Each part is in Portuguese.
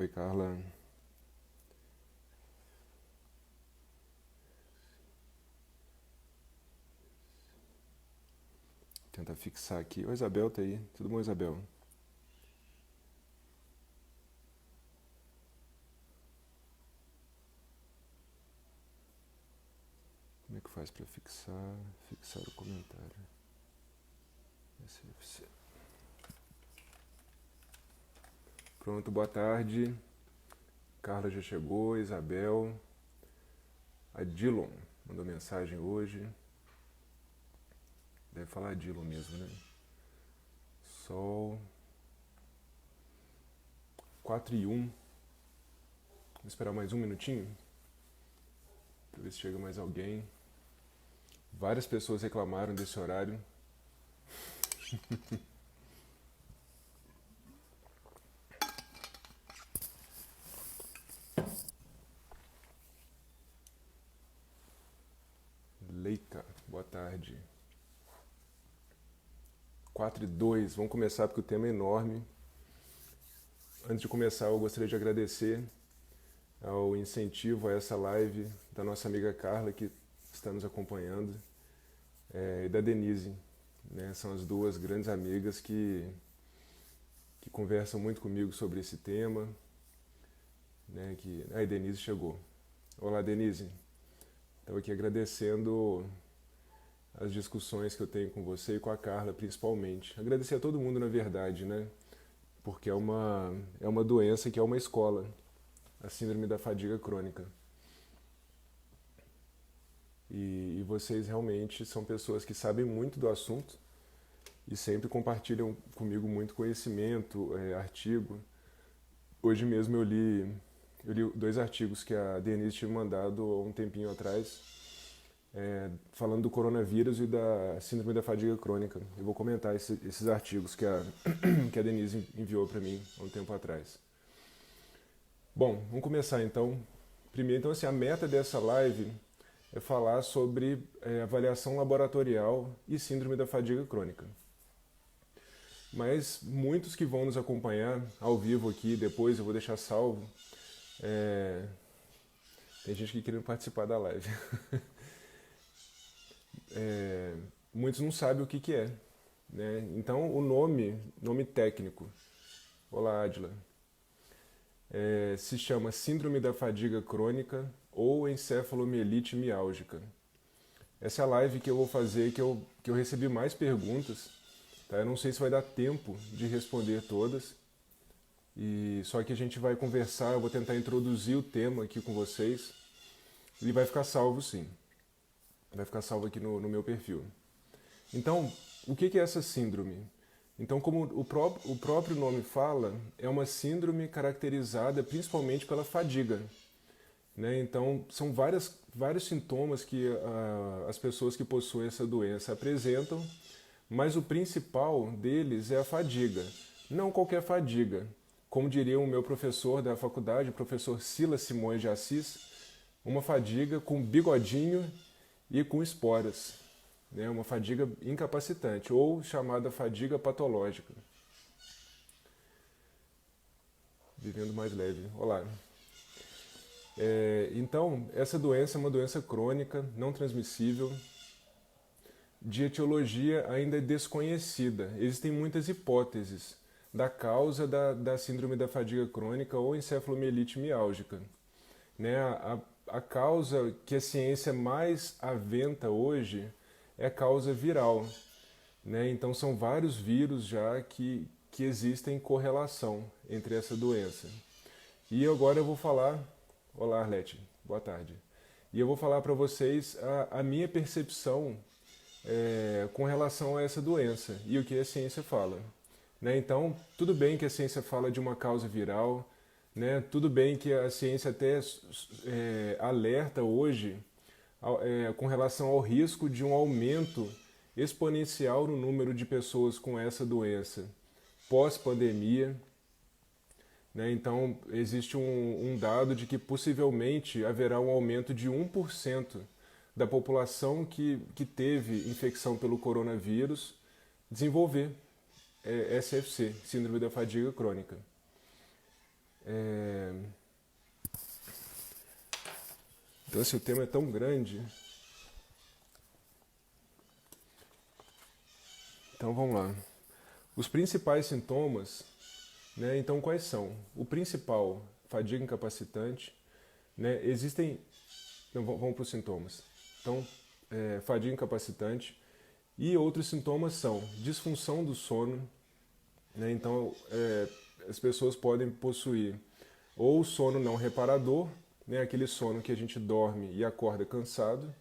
Oi, Carla. Tenta fixar aqui. Oi, Isabel, tá aí? Tudo bom, Isabel? Como é que faz pra fixar? Fixar o comentário. SFC. Pronto, boa tarde. Carla já chegou, Isabel. A Dillon mandou mensagem hoje. Deve falar Dillon mesmo, né? Sol. 4:01. Vamos esperar mais um minutinho pra ver se chega mais alguém. Várias pessoas reclamaram desse horário. Leica, boa tarde. 4:02, vamos começar porque o tema é enorme. Antes de começar, eu gostaria de agradecer ao incentivo a essa live da nossa amiga Carla, que está nos acompanhando, e da Denise. Né? São as duas grandes amigas que conversam muito comigo sobre esse tema. Né? A Denise chegou. Olá, Denise. Estava aqui agradecendo as discussões que eu tenho com você e com a Carla, principalmente. Agradecer a todo mundo, na verdade, né? Porque é uma doença que é uma escola, a síndrome da fadiga crônica. E vocês realmente são pessoas que sabem muito do assunto e sempre compartilham comigo muito conhecimento, artigo. Hoje mesmo eu li dois artigos que a Denise tinha mandado há um tempinho atrás, falando do coronavírus e da síndrome da fadiga crônica. Eu vou comentar esses artigos que a Denise enviou para mim há um tempo atrás. Bom, vamos começar então. Primeiro, então, assim, a meta dessa live é falar sobre avaliação laboratorial e síndrome da fadiga crônica. Mas muitos que vão nos acompanhar ao vivo aqui, depois eu vou deixar salvo, tem gente que querendo participar da live. Muitos não sabem o que é. Né? Então, o nome técnico, olá Adila, se chama síndrome da fadiga crônica ou encefalomielite miálgica. Essa é a live que eu vou fazer, que eu recebi mais perguntas. Tá? Eu não sei se vai dar tempo de responder todas. Só que a gente vai conversar, eu vou tentar introduzir o tema aqui com vocês. Ele vai ficar salvo sim. Vai ficar salvo aqui no meu perfil. Então, o que é essa síndrome? Então, como o próprio nome fala, é uma síndrome caracterizada principalmente pela fadiga. Né? Então, são vários sintomas que as pessoas que possuem essa doença apresentam, mas o principal deles é a fadiga. Não qualquer fadiga. Como diria o meu professor da faculdade, o professor Silas Simões de Assis, uma fadiga com bigodinho e com esporas. Né? Uma fadiga incapacitante, ou chamada fadiga patológica. Vivendo mais leve. Olá. Então, essa doença é uma doença crônica, não transmissível, de etiologia ainda desconhecida. Existem muitas hipóteses da causa da síndrome da fadiga crônica ou encefalomielite miálgica. Né? A causa que a ciência mais aventa hoje é a causa viral. Né? Então, são vários vírus já que existem correlação entre essa doença. E agora eu vou falar... Olá, Arlete. Boa tarde. E eu vou falar para vocês a minha percepção com relação a essa doença e o que a ciência fala. Né? Então, tudo bem que a ciência fala de uma causa viral, né? Tudo bem que a ciência até alerta hoje com relação ao risco de um aumento exponencial no número de pessoas com essa doença pós-pandemia. Né? Então, existe um dado de que possivelmente haverá um aumento de 1% da população que teve infecção pelo coronavírus desenvolver SFC, Síndrome da Fadiga Crônica. É... Então, assim, o tema é tão grande. Então, vamos lá. Os principais sintomas, né? Então, quais são? O principal, fadiga incapacitante, né? Existem... Então, vamos para os sintomas. Então, fadiga incapacitante. E outros sintomas são disfunção do sono, né? Então, as pessoas podem possuir ou sono não reparador, né? Aquele sono que a gente dorme e acorda cansado,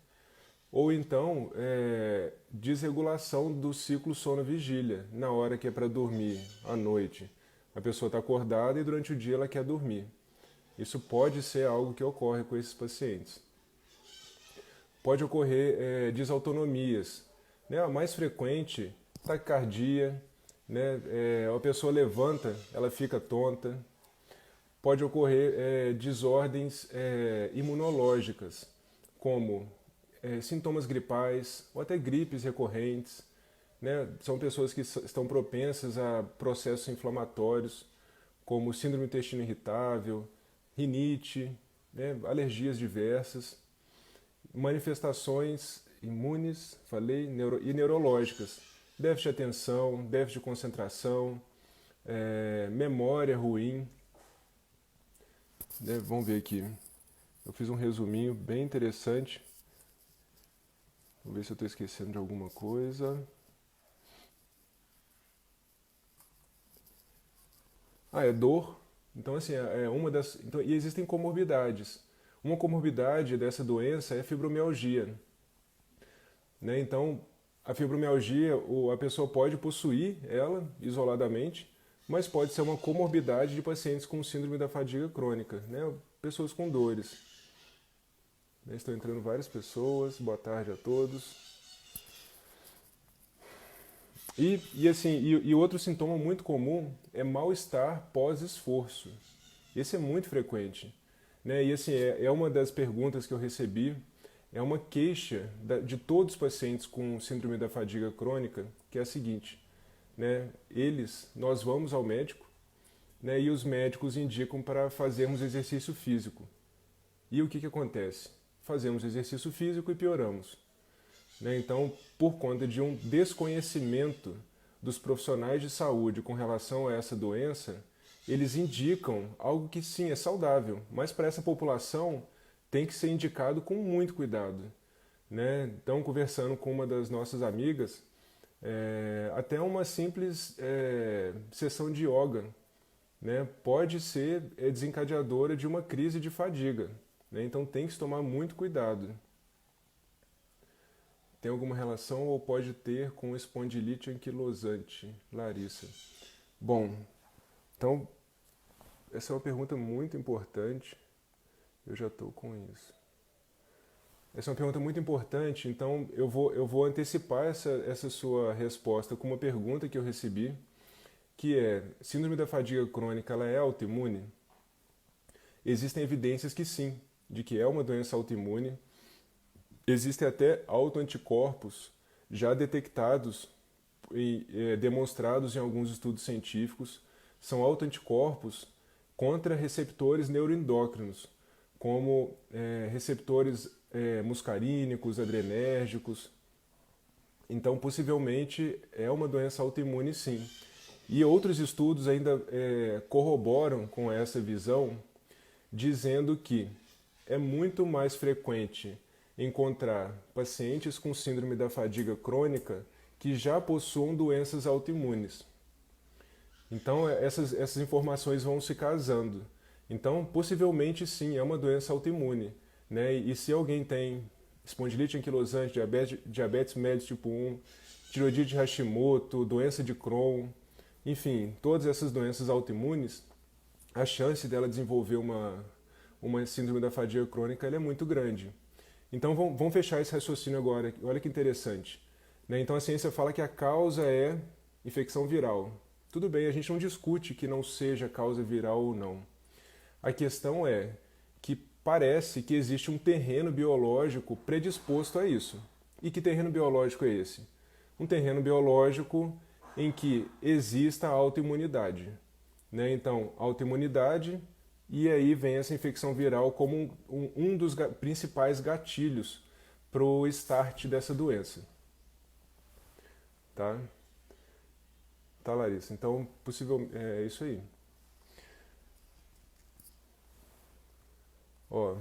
ou então desregulação do ciclo sono-vigília, na hora que é para dormir, à noite. A pessoa está acordada e durante o dia ela quer dormir. Isso pode ser algo que ocorre com esses pacientes. Pode ocorrer desautonomias, né? A mais frequente, taquicardia, né? A pessoa levanta, ela fica tonta. Pode ocorrer desordens imunológicas, como sintomas gripais ou até gripes recorrentes, né? São pessoas que estão propensas a processos inflamatórios, como síndrome do intestino irritável, rinite, né? Alergias diversas, manifestações imunes, falei, e neurológicas, déficit de atenção, déficit de concentração, memória ruim, né? Vamos ver aqui. Eu fiz um resuminho bem interessante. Vou ver se eu estou esquecendo de alguma coisa. É dor. Então, assim, uma das. Então, e existem comorbidades. Uma comorbidade dessa doença é a fibromialgia, né? Então, a fibromialgia, a pessoa pode possuir ela isoladamente, mas pode ser uma comorbidade de pacientes com síndrome da fadiga crônica, né? Pessoas com dores. Estão entrando várias pessoas. Boa tarde a todos. E outro sintoma muito comum é mal-estar pós-esforço. Esse é muito frequente, né? E assim, é uma das perguntas que eu recebi, é uma queixa de todos os pacientes com síndrome da fadiga crônica, que é a seguinte, né? Nós vamos ao médico, né? E os médicos indicam para fazermos exercício físico. E o que acontece? Fazemos exercício físico e pioramos, né? Então, por conta de um desconhecimento dos profissionais de saúde com relação a essa doença, eles indicam algo que sim é saudável, mas para essa população tem que ser indicado com muito cuidado, né? Então, conversando com uma das nossas amigas, até uma simples sessão de yoga, né, pode ser desencadeadora de uma crise de fadiga, né? Então tem que se tomar muito cuidado. Tem alguma relação ou pode ter com espondilite anquilosante? Larissa. Bom, então essa é uma pergunta muito importante. Eu já estou com isso. Essa é uma pergunta muito importante, então eu vou antecipar essa sua resposta com uma pergunta que eu recebi, que é: síndrome da fadiga crônica, ela é autoimune? Existem evidências que sim, de que é uma doença autoimune. Existem até autoanticorpos já detectados e demonstrados em alguns estudos científicos. São autoanticorpos contra receptores neuroendócrinos, como receptores muscarínicos, adrenérgicos. Então, possivelmente, é uma doença autoimune, sim. E outros estudos ainda corroboram com essa visão, dizendo que é muito mais frequente encontrar pacientes com síndrome da fadiga crônica que já possuam doenças autoimunes. Então, essas informações vão se casando. Então, possivelmente, sim, é uma doença autoimune, né? E se alguém tem espondilite anquilosante, diabetes mellitus tipo 1, tireoidite de Hashimoto, doença de Crohn, enfim, todas essas doenças autoimunes, a chance dela desenvolver uma síndrome da fadiga crônica ela é muito grande. Então vamos fechar esse raciocínio agora. Olha que interessante, né? Então a ciência fala que a causa é infecção viral. Tudo bem, a gente não discute que não seja causa viral ou não. A questão é que parece que existe um terreno biológico predisposto a isso. E que terreno biológico é esse? Um terreno biológico em que exista a autoimunidade. né? Então, autoimunidade, e aí vem essa infecção viral como um dos principais gatilhos para o start dessa doença, tá? Tá, Larissa? Então, possível, é isso aí. Ó,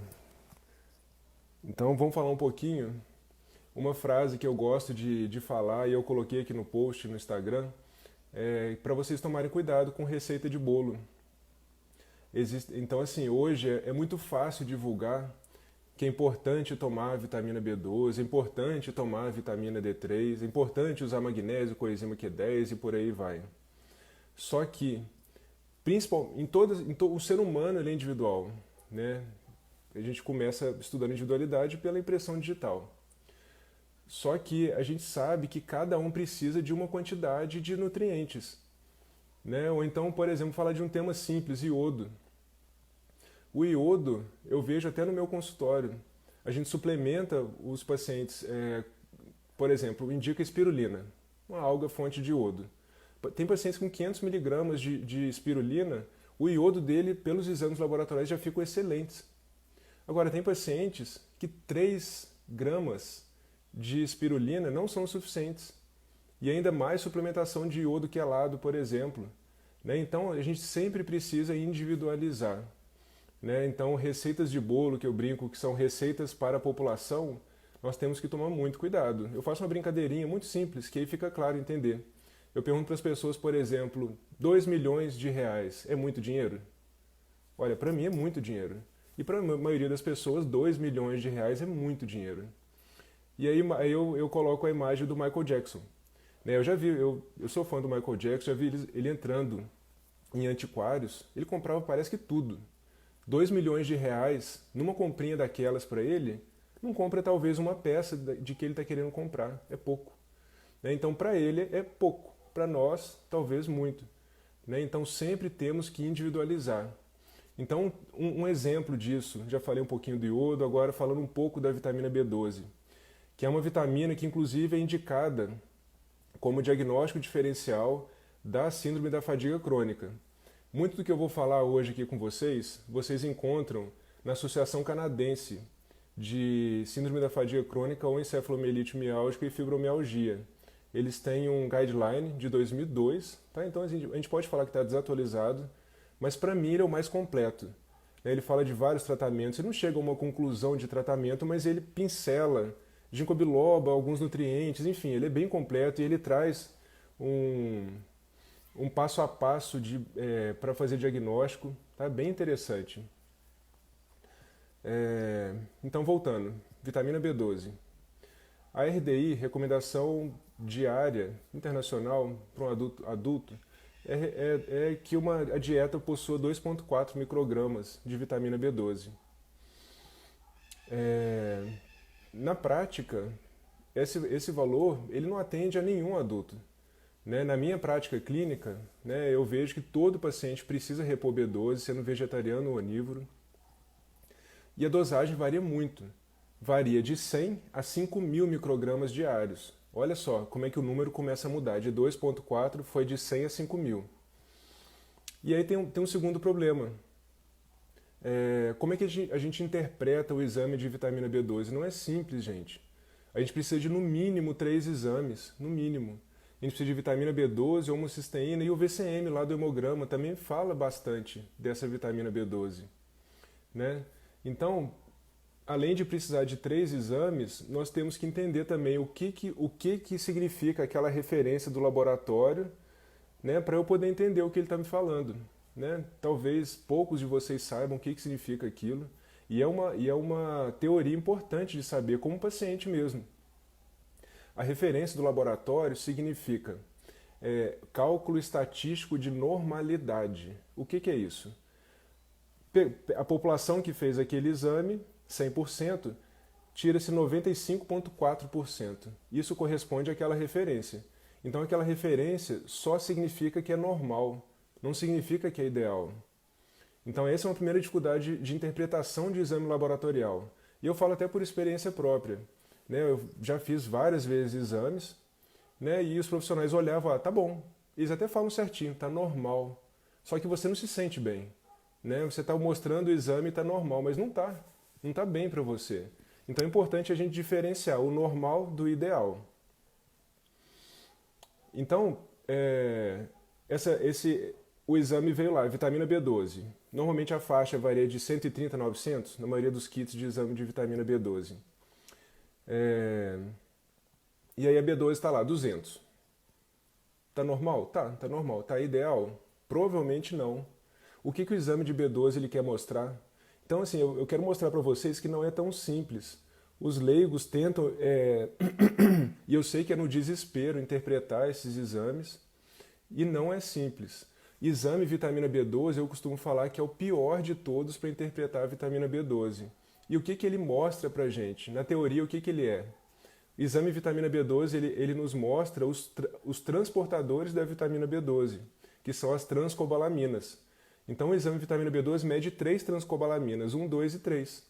então, vamos falar um pouquinho. Uma frase que eu gosto de falar, e eu coloquei aqui no post no Instagram, é para vocês tomarem cuidado com receita de bolo. Então, assim, hoje é muito fácil divulgar que é importante tomar vitamina B12, é importante tomar vitamina D3, é importante usar magnésio, coenzima Q10 e por aí vai. Só que, o ser humano ele é individual, né? A gente começa estudando individualidade pela impressão digital. Só que a gente sabe que cada um precisa de uma quantidade de nutrientes, né? Ou então, por exemplo, falar de um tema simples, iodo. O iodo, eu vejo até no meu consultório. A gente suplementa os pacientes, por exemplo, indica espirulina, uma alga fonte de iodo. Tem pacientes com 500 miligramas de espirulina, o iodo dele, pelos exames laboratoriais, já ficam excelentes. Agora, tem pacientes que 3 gramas de espirulina não são suficientes. E ainda mais suplementação de iodo quelado, por exemplo, né? Então, a gente sempre precisa individualizar, né? Então, receitas de bolo que eu brinco que são receitas para a população, nós temos que tomar muito cuidado. Eu faço uma brincadeirinha muito simples, que aí fica claro entender. Eu pergunto para as pessoas, por exemplo, 2 milhões de reais é muito dinheiro? Olha, para mim é muito dinheiro. E para a maioria das pessoas, 2 milhões de reais é muito dinheiro. E aí eu coloco a imagem do Michael Jackson. Né? Eu já vi, eu sou fã do Michael Jackson, já vi ele entrando em antiquários, ele comprava parece que tudo. 2 milhões de reais numa comprinha daquelas para ele, não compra talvez uma peça de que ele está querendo comprar, é pouco. Né? Então para ele é pouco, para nós talvez muito. Né? Então sempre temos que individualizar. Então um exemplo disso, já falei um pouquinho do iodo, agora falando um pouco da vitamina B12, que é uma vitamina que inclusive é indicada como diagnóstico diferencial da síndrome da fadiga crônica. Muito do que eu vou falar hoje aqui com vocês encontram na Associação Canadense de Síndrome da Fadiga Crônica ou Encefalomielite Miálgica e Fibromialgia. Eles têm um guideline de 2002, tá? Então a gente pode falar que está desatualizado, mas para mim ele é o mais completo. Ele fala de vários tratamentos, ele não chega a uma conclusão de tratamento, mas ele pincela ginkgo biloba, alguns nutrientes, enfim, ele é bem completo e ele traz um passo a passo para fazer diagnóstico, tá? Bem interessante. Então, voltando, vitamina B12. A RDI, recomendação diária internacional para um adulto é que a dieta possua 2,4 microgramas de vitamina B12. Na prática, esse valor ele não atende a nenhum adulto. Né? Na minha prática clínica, né, eu vejo que todo paciente precisa repor B12, sendo vegetariano ou onívoro. E a dosagem varia muito. Varia de 100 a 5.000 microgramas diários. Olha só como é que o número começa a mudar. De 2,4 foi de 100 a 5.000. E aí tem um segundo problema. Como é que a gente interpreta o exame de vitamina B12? Não é simples, gente. A gente precisa de no mínimo 3 exames, no mínimo. A gente precisa de vitamina B12, homocisteína e o VCM lá do hemograma também fala bastante dessa vitamina B12. Né? Então, além de precisar de 3 exames, nós temos que entender também o que significa aquela referência do laboratório, né, para eu poder entender o que ele está me falando. Né? Talvez poucos de vocês saibam o que significa aquilo, e é uma teoria importante de saber como paciente mesmo. A referência do laboratório significa cálculo estatístico de normalidade. O que é isso? A população que fez aquele exame, 100%, tira-se 95,4%. Isso corresponde àquela referência. Então aquela referência só significa que é normal, não significa que é ideal. Então essa é uma primeira dificuldade de interpretação de exame laboratorial. E eu falo até por experiência própria. Né? Eu já fiz várias vezes exames, né? E os profissionais olhavam, tá bom. Eles até falam certinho, tá normal. Só que você não se sente bem, né? Você está mostrando o exame e está normal, mas não está bem para você. Então é importante a gente diferenciar o normal do ideal. Então, o exame veio lá, vitamina B12. Normalmente a faixa varia de 130 a 900, na maioria dos kits de exame de vitamina B12. E aí a B12 está lá, 200. Tá normal? Tá normal. Tá ideal? Provavelmente não. O que o exame de B12 ele quer mostrar? Então, assim, eu quero mostrar para vocês que não é tão simples. Os leigos tentam, e eu sei que é no desespero, interpretar esses exames, e não é simples. Exame vitamina B12, eu costumo falar que é o pior de todos para interpretar a vitamina B12. E o que ele mostra para a gente? Na teoria, o que ele é? O exame vitamina B12, ele nos mostra os transportadores da vitamina B12, que são as transcobalaminas. Então, o exame vitamina B12 mede 3 transcobalaminas, 1, 2 e 3.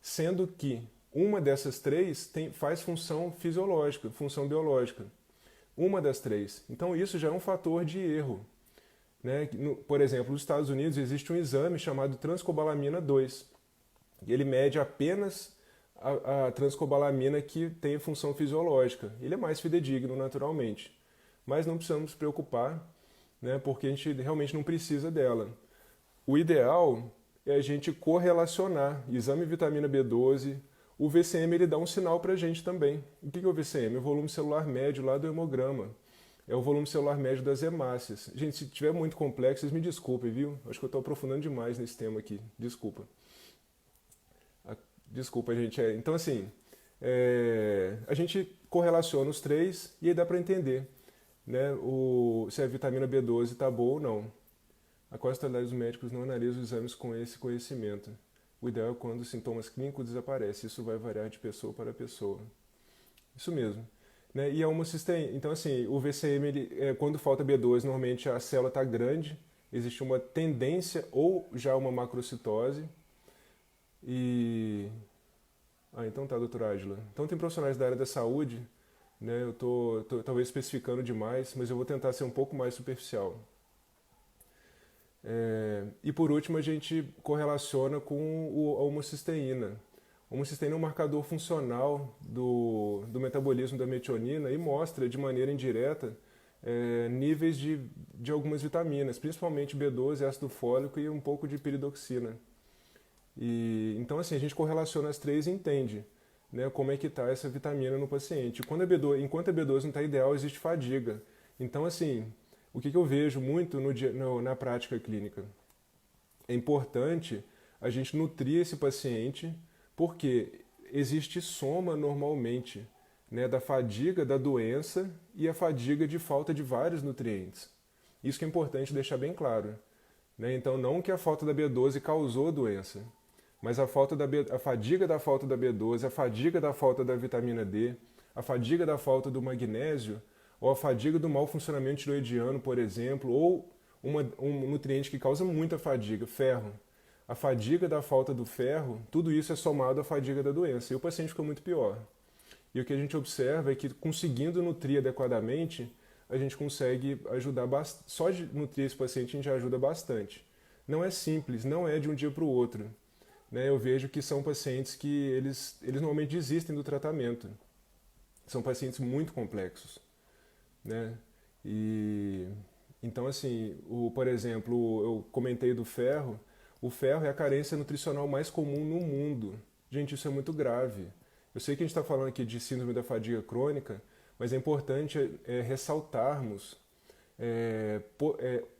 Sendo que uma dessas 3 faz função fisiológica, função biológica. Uma das 3. Então, isso já é um fator de erro. Né? Por exemplo, nos Estados Unidos existe um exame chamado transcobalamina 2. Ele mede apenas a transcobalamina que tem função fisiológica. Ele é mais fidedigno, naturalmente. Mas não precisamos nos preocupar, né? Porque a gente realmente não precisa dela. O ideal é a gente correlacionar exame vitamina B12. O VCM ele dá um sinal para a gente também. O que é o VCM? É o volume celular médio lá do hemograma. É o volume celular médio das hemácias. Gente, se tiver muito complexo, vocês me desculpem, viu? Acho que eu estou aprofundando demais nesse tema aqui. Desculpa. Desculpa, gente. Então, assim, a gente correlaciona os 3 e aí dá para entender, né, se a vitamina B12 está boa ou não. A quase totalidade dos médicos não analisa os exames com esse conhecimento. O ideal é quando os sintomas clínicos desaparecem. Isso vai variar de pessoa para pessoa. Isso mesmo. Né? E a homocisteína. Então, assim, o VCM, quando falta B12, normalmente a célula está grande, existe uma tendência ou já uma macrocitose. Então tá, doutora Ângela. Então tem profissionais da área da saúde, né? Eu tô talvez especificando demais, mas eu vou tentar ser um pouco mais superficial. E por último, a gente correlaciona com a homocisteína. A homocisteína é um marcador funcional do metabolismo da metionina e mostra de maneira indireta níveis de algumas vitaminas, principalmente B12, ácido fólico e um pouco de piridoxina. Então, assim, a gente correlaciona as 3 e entende, né, como é que está essa vitamina no paciente. Enquanto a B12 não está ideal, existe fadiga. Então, assim, o que eu vejo muito na prática clínica? É importante a gente nutrir esse paciente, porque existe soma normalmente, né, da fadiga da doença e a fadiga de falta de vários nutrientes. Isso que é importante deixar bem claro. Né? Então, não que a falta da B12 causou a doença, mas a fadiga da falta da B12, a fadiga da falta da vitamina D, a fadiga da falta do magnésio, ou a fadiga do mau funcionamento tiroidiano, por exemplo, ou um nutriente que causa muita fadiga, ferro. A fadiga da falta do ferro, tudo isso é somado à fadiga da doença, e o paciente fica muito pior. E o que a gente observa é que, conseguindo nutrir adequadamente, a gente consegue ajudar bastante. Só de nutrir esse paciente a gente já ajuda bastante. Não é simples, não é de um dia para o outro. Né? Eu vejo que são pacientes que eles normalmente desistem do tratamento. São pacientes muito complexos. Né? Então, assim, por exemplo, eu comentei do ferro. O ferro é a carência nutricional mais comum no mundo. Gente, isso é muito grave. Eu sei que a gente está falando aqui de síndrome da fadiga crônica, mas é importante ressaltarmos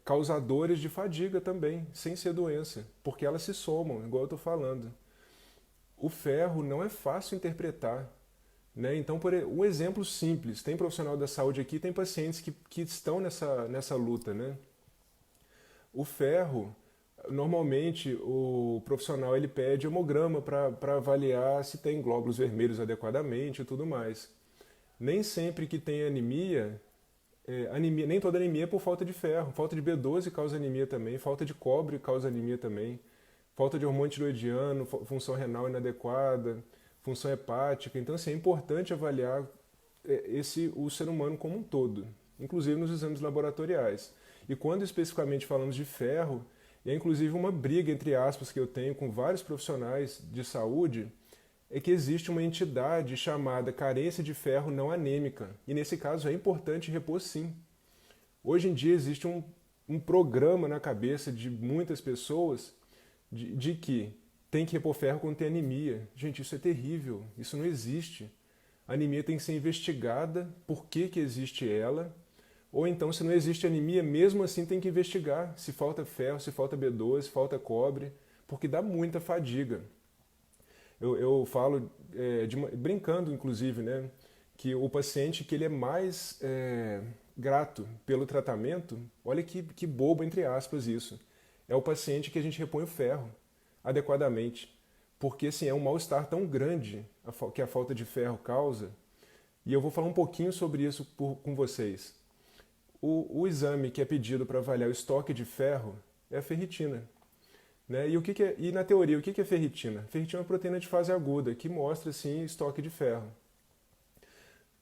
causadores de fadiga também, sem ser doença, porque elas se somam, igual eu estou falando. O ferro não é fácil interpretar. Né? Então, um exemplo simples, tem profissional da saúde aqui, tem pacientes que estão nessa luta. Né? O ferro, normalmente o profissional ele pede hemograma para avaliar se tem glóbulos vermelhos adequadamente e tudo mais. Nem sempre que tem anemia, nem toda anemia é por falta de ferro. Falta de B12 causa anemia também, falta de cobre causa anemia também, falta de hormônio tiroidiano, função renal inadequada, função hepática. Então, assim, é importante avaliar o ser humano como um todo, inclusive nos exames laboratoriais. E quando especificamente falamos de ferro, é inclusive uma briga, entre aspas, que eu tenho com vários profissionais de saúde, é que existe uma entidade chamada carência de ferro não anêmica. E nesse caso é importante repor sim. Hoje em dia existe um programa na cabeça de muitas pessoas de que tem que repor ferro quando tem anemia. Gente, isso é terrível, isso não existe. A anemia tem que ser investigada, por que existe ela, ou então se não existe anemia, mesmo assim tem que investigar se falta ferro, se falta B12, se falta cobre, porque dá muita fadiga. Eu falo, brincando inclusive, né, que o paciente que ele é mais grato pelo tratamento, olha que bobo, entre aspas, isso, é o paciente que a gente repõe o ferro adequadamente. Porque assim, é um mal-estar tão grande que a falta de ferro causa, e eu vou falar um pouquinho sobre isso com vocês. O exame que é pedido para avaliar o estoque de ferro é a ferritina. Né? E na teoria, o que é ferritina? Ferritina é uma proteína de fase aguda, que mostra sim estoque de ferro.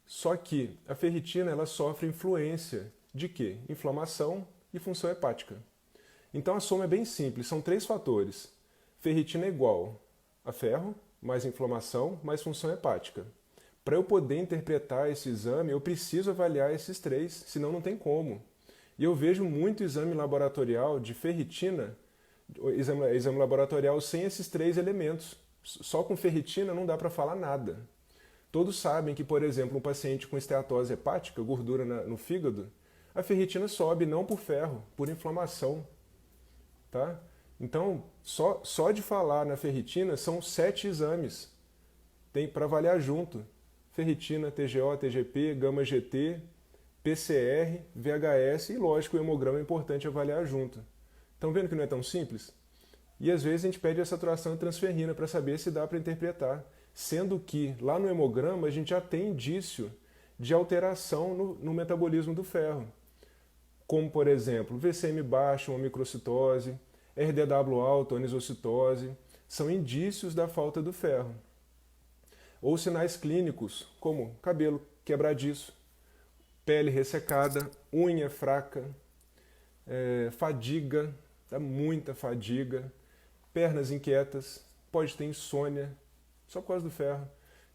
Só que a ferritina ela sofre influência de quê? Inflamação e função hepática. Então a soma é bem simples, são 3 fatores. Ferritina é igual a ferro, mais inflamação, mais função hepática. Para eu poder interpretar esse exame, eu preciso avaliar esses 3, senão não tem como. E eu vejo muito exame laboratorial de ferritina, exame laboratorial sem esses 3 elementos. Só com ferritina não dá para falar nada. Todos sabem que, por exemplo, um paciente com esteatose hepática, gordura no fígado, a ferritina sobe não por ferro, por inflamação. Tá? Então, só de falar na ferritina são 7 exames. Tem para avaliar junto. Ferritina, TGO, TGP, gama-GT, PCR, VHS e, lógico, o hemograma é importante avaliar junto. Estão vendo que não é tão simples? E às vezes a gente pede a saturação de transferrina para saber se dá para interpretar, sendo que lá no hemograma a gente já tem indício de alteração no metabolismo do ferro, como por exemplo VCM baixo, uma microcitose, RDW alto, anisocitose, são indícios da falta do ferro. Ou sinais clínicos, como cabelo quebradiço, pele ressecada, unha fraca, fadiga, dá muita fadiga, pernas inquietas, pode ter insônia, só por causa do ferro.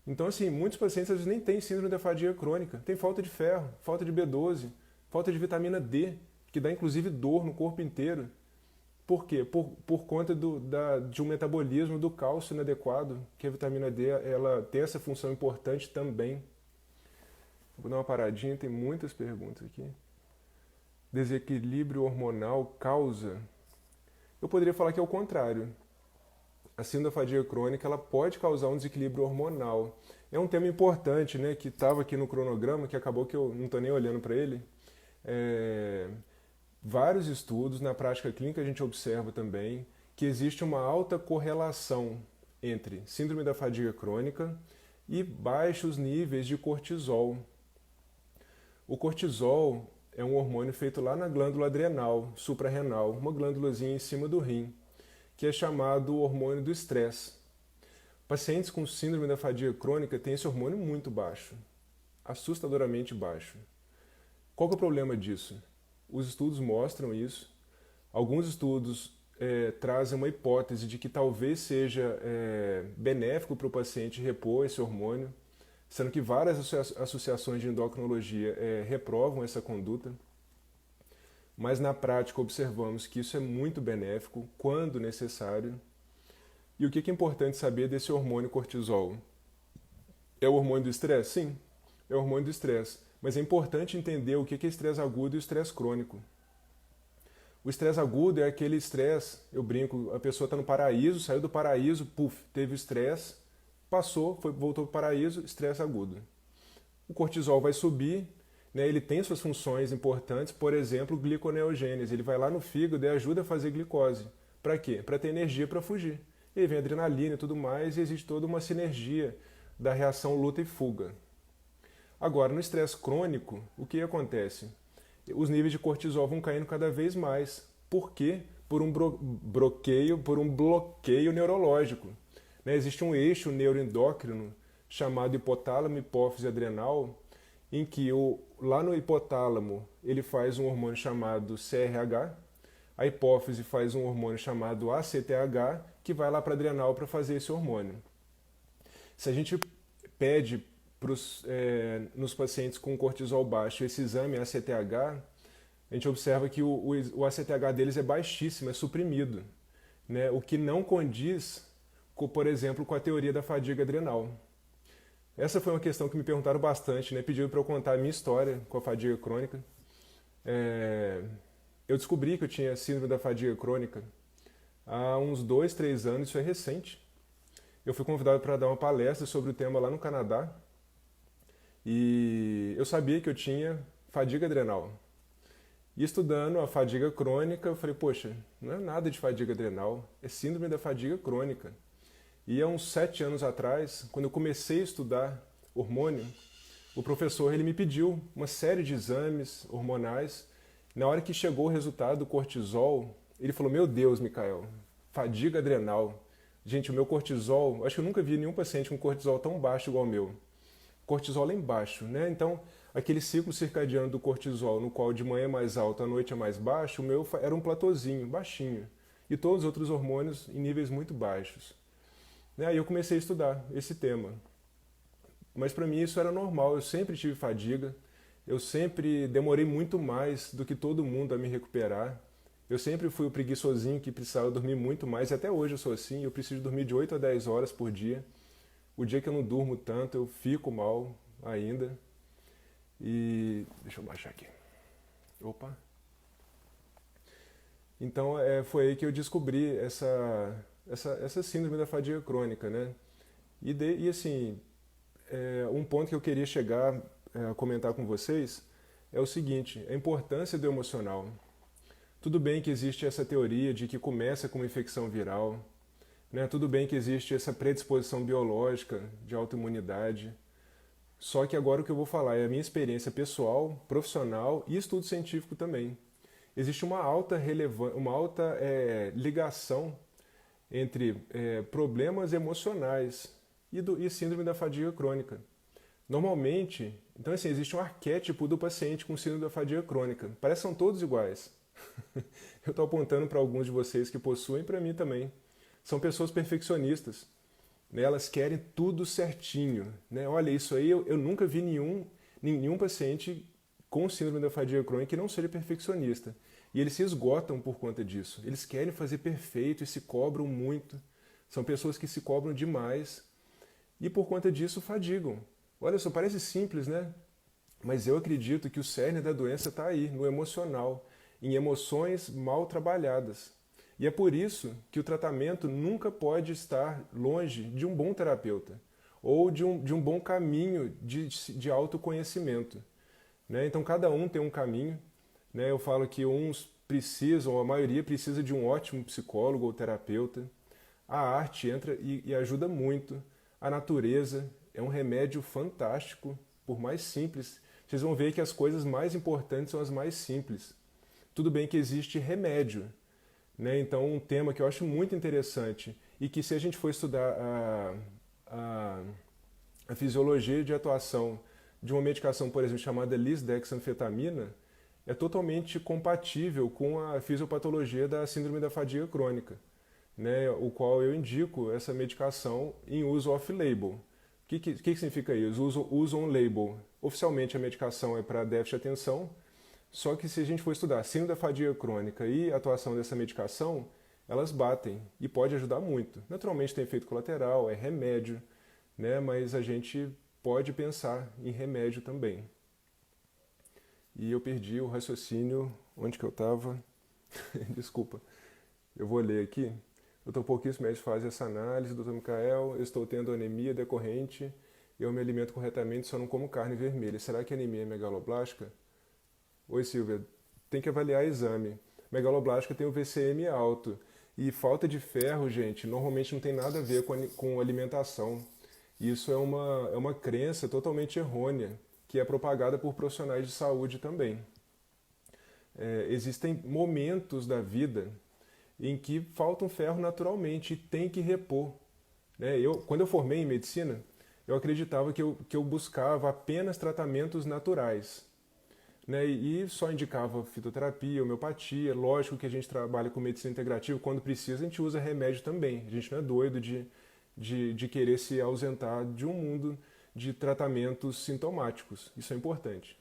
Então, assim, muitos pacientes às vezes nem têm síndrome da fadiga crônica, tem falta de ferro, falta de B12, falta de vitamina D, que dá inclusive dor no corpo inteiro. Por quê? Por conta de um metabolismo do cálcio inadequado, que a vitamina D ela tem essa função importante também. Vou dar uma paradinha, tem muitas perguntas aqui. Desequilíbrio hormonal causa? Eu poderia falar que é o contrário. A síndrome da fadiga crônica ela pode causar um desequilíbrio hormonal. É um tema importante, né, que estava aqui no cronograma, que acabou que eu não estou nem olhando para ele. Vários estudos, na prática clínica a gente observa também que existe uma alta correlação entre síndrome da fadiga crônica e baixos níveis de cortisol. O cortisol é um hormônio feito lá na glândula adrenal, suprarrenal, uma glândulazinha em cima do rim, que é chamado hormônio do estresse. Pacientes com síndrome da fadiga crônica têm esse hormônio muito baixo, assustadoramente baixo. Qual que é o problema disso? Os estudos mostram isso. Alguns estudos trazem uma hipótese de que talvez seja benéfico para o paciente repor esse hormônio, sendo que várias associações de endocrinologia reprovam essa conduta. Mas na prática observamos que isso é muito benéfico quando necessário. E o que é importante saber desse hormônio cortisol? É o hormônio do estresse? Sim, é o hormônio do estresse. Mas é importante entender o que é estresse agudo e o estresse crônico. O estresse agudo é aquele estresse, eu brinco, a pessoa está no paraíso, saiu do paraíso, teve estresse, passou, voltou para o paraíso, estresse agudo. O cortisol vai subir, né, ele tem suas funções importantes, por exemplo, gliconeogênese. Ele vai lá no fígado e ajuda a fazer glicose. Para quê? Para ter energia para fugir. E aí vem adrenalina e tudo mais, e existe toda uma sinergia da reação luta e fuga. Agora, no estresse crônico, o que acontece? Os níveis de cortisol vão caindo cada vez mais. Por quê? Por um bloqueio neurológico. Né? Existe um eixo neuroendócrino chamado hipotálamo, hipófise adrenal, em que lá no hipotálamo ele faz um hormônio chamado CRH, a hipófise faz um hormônio chamado ACTH, que vai lá para a adrenal para fazer esse hormônio. Se a gente pede nos pacientes com cortisol baixo esse exame ACTH, a gente observa que o ACTH deles é baixíssimo, é suprimido, né? O que não condiz, por exemplo, com a teoria da fadiga adrenal. Essa foi uma questão que me perguntaram bastante, né? Pediram para eu contar a minha história com a fadiga crônica. Eu descobri que eu tinha síndrome da fadiga crônica há uns 2, 3 anos, isso é recente. Eu fui convidado para dar uma palestra sobre o tema lá no Canadá e eu sabia que eu tinha fadiga adrenal. E estudando a fadiga crônica, eu falei, poxa, não é nada de fadiga adrenal, é síndrome da fadiga crônica. E há uns 7 anos atrás, quando eu comecei a estudar hormônio, o professor ele me pediu uma série de exames hormonais. Na hora que chegou o resultado do cortisol, ele falou, meu Deus, Micael, fadiga adrenal. Gente, o meu cortisol, acho que eu nunca vi nenhum paciente com cortisol tão baixo igual o meu. Cortisol lá embaixo, né? Então, aquele ciclo circadiano do cortisol, no qual de manhã é mais alto, à noite é mais baixo, o meu era um platôzinho, baixinho. E todos os outros hormônios em níveis muito baixos. Aí eu comecei a estudar esse tema. Mas para mim isso era normal, eu sempre tive fadiga, eu sempre demorei muito mais do que todo mundo a me recuperar. Eu sempre fui o preguiçosinho que precisava dormir muito mais, e até hoje eu sou assim, eu preciso dormir de 8 a 10 horas por dia. O dia que eu não durmo tanto, eu fico mal ainda. E deixa eu baixar aqui. Opa! Então foi aí que eu descobri essa síndrome da fadiga crônica, né? E assim, um ponto que eu queria chegar a comentar com vocês é o seguinte, a importância do emocional. Tudo bem que existe essa teoria de que começa com uma infecção viral, né? Tudo bem que existe essa predisposição biológica de autoimunidade, só que agora o que eu vou falar é a minha experiência pessoal, profissional e estudo científico também. Existe uma alta ligação entre problemas emocionais e síndrome da fadiga crônica. Normalmente, então assim, existe um arquétipo do paciente com síndrome da fadiga crônica. Parece que são todos iguais. Eu estou apontando para alguns de vocês que possuem, para mim também. São pessoas perfeccionistas. Né? Elas querem tudo certinho. Né? Olha, isso aí eu nunca vi nenhum paciente com síndrome da fadiga crônica que não seja perfeccionista. E eles se esgotam por conta disso. Eles querem fazer perfeito e se cobram muito. São pessoas que se cobram demais e por conta disso fadigam. Olha só, parece simples, né? Mas eu acredito que o cerne da doença está aí, no emocional, em emoções mal trabalhadas. E é por isso que o tratamento nunca pode estar longe de um bom terapeuta ou de um bom caminho de autoconhecimento. Né? Então, cada um tem um caminho. Né? Eu falo que uns precisam, a maioria precisa de um ótimo psicólogo ou terapeuta. A arte entra e ajuda muito. A natureza é um remédio fantástico, por mais simples. Vocês vão ver que as coisas mais importantes são as mais simples. Tudo bem que existe remédio. Né? Então, um tema que eu acho muito interessante e que se a gente for estudar a fisiologia de atuação de uma medicação, por exemplo, chamada lisdexanfetamina, é totalmente compatível com a fisiopatologia da síndrome da fadiga crônica, né? O qual eu indico essa medicação em uso off-label. O que significa isso? Uso on-label. Oficialmente a medicação é para déficit de atenção, só que se a gente for estudar síndrome da fadiga crônica e a atuação dessa medicação, elas batem e pode ajudar muito. Naturalmente tem efeito colateral, é remédio, né? Mas a gente pode pensar em remédio também. E eu perdi o raciocínio, onde que eu estava? Desculpa, eu vou ler aqui. Dr. Pouquíssimo médicos faz essa análise, Dr. Micael, eu estou tendo anemia decorrente, eu me alimento corretamente, só não como carne vermelha. Será que a anemia é megaloblástica? Oi, Silvia, tem que avaliar exame. Megaloblástica tem o VCM alto. E falta de ferro, gente, normalmente não tem nada a ver com alimentação. Isso é uma crença totalmente errônea, que é propagada por profissionais de saúde também. Existem momentos da vida em que falta um ferro naturalmente e tem que repor. Né? Quando eu formei em medicina, eu acreditava que eu buscava apenas tratamentos naturais, né? E só indicava fitoterapia, homeopatia. Lógico que a gente trabalha com medicina integrativa, quando precisa a gente usa remédio também. A gente não é doido de querer se ausentar de um mundo de tratamentos sintomáticos. Isso é importante.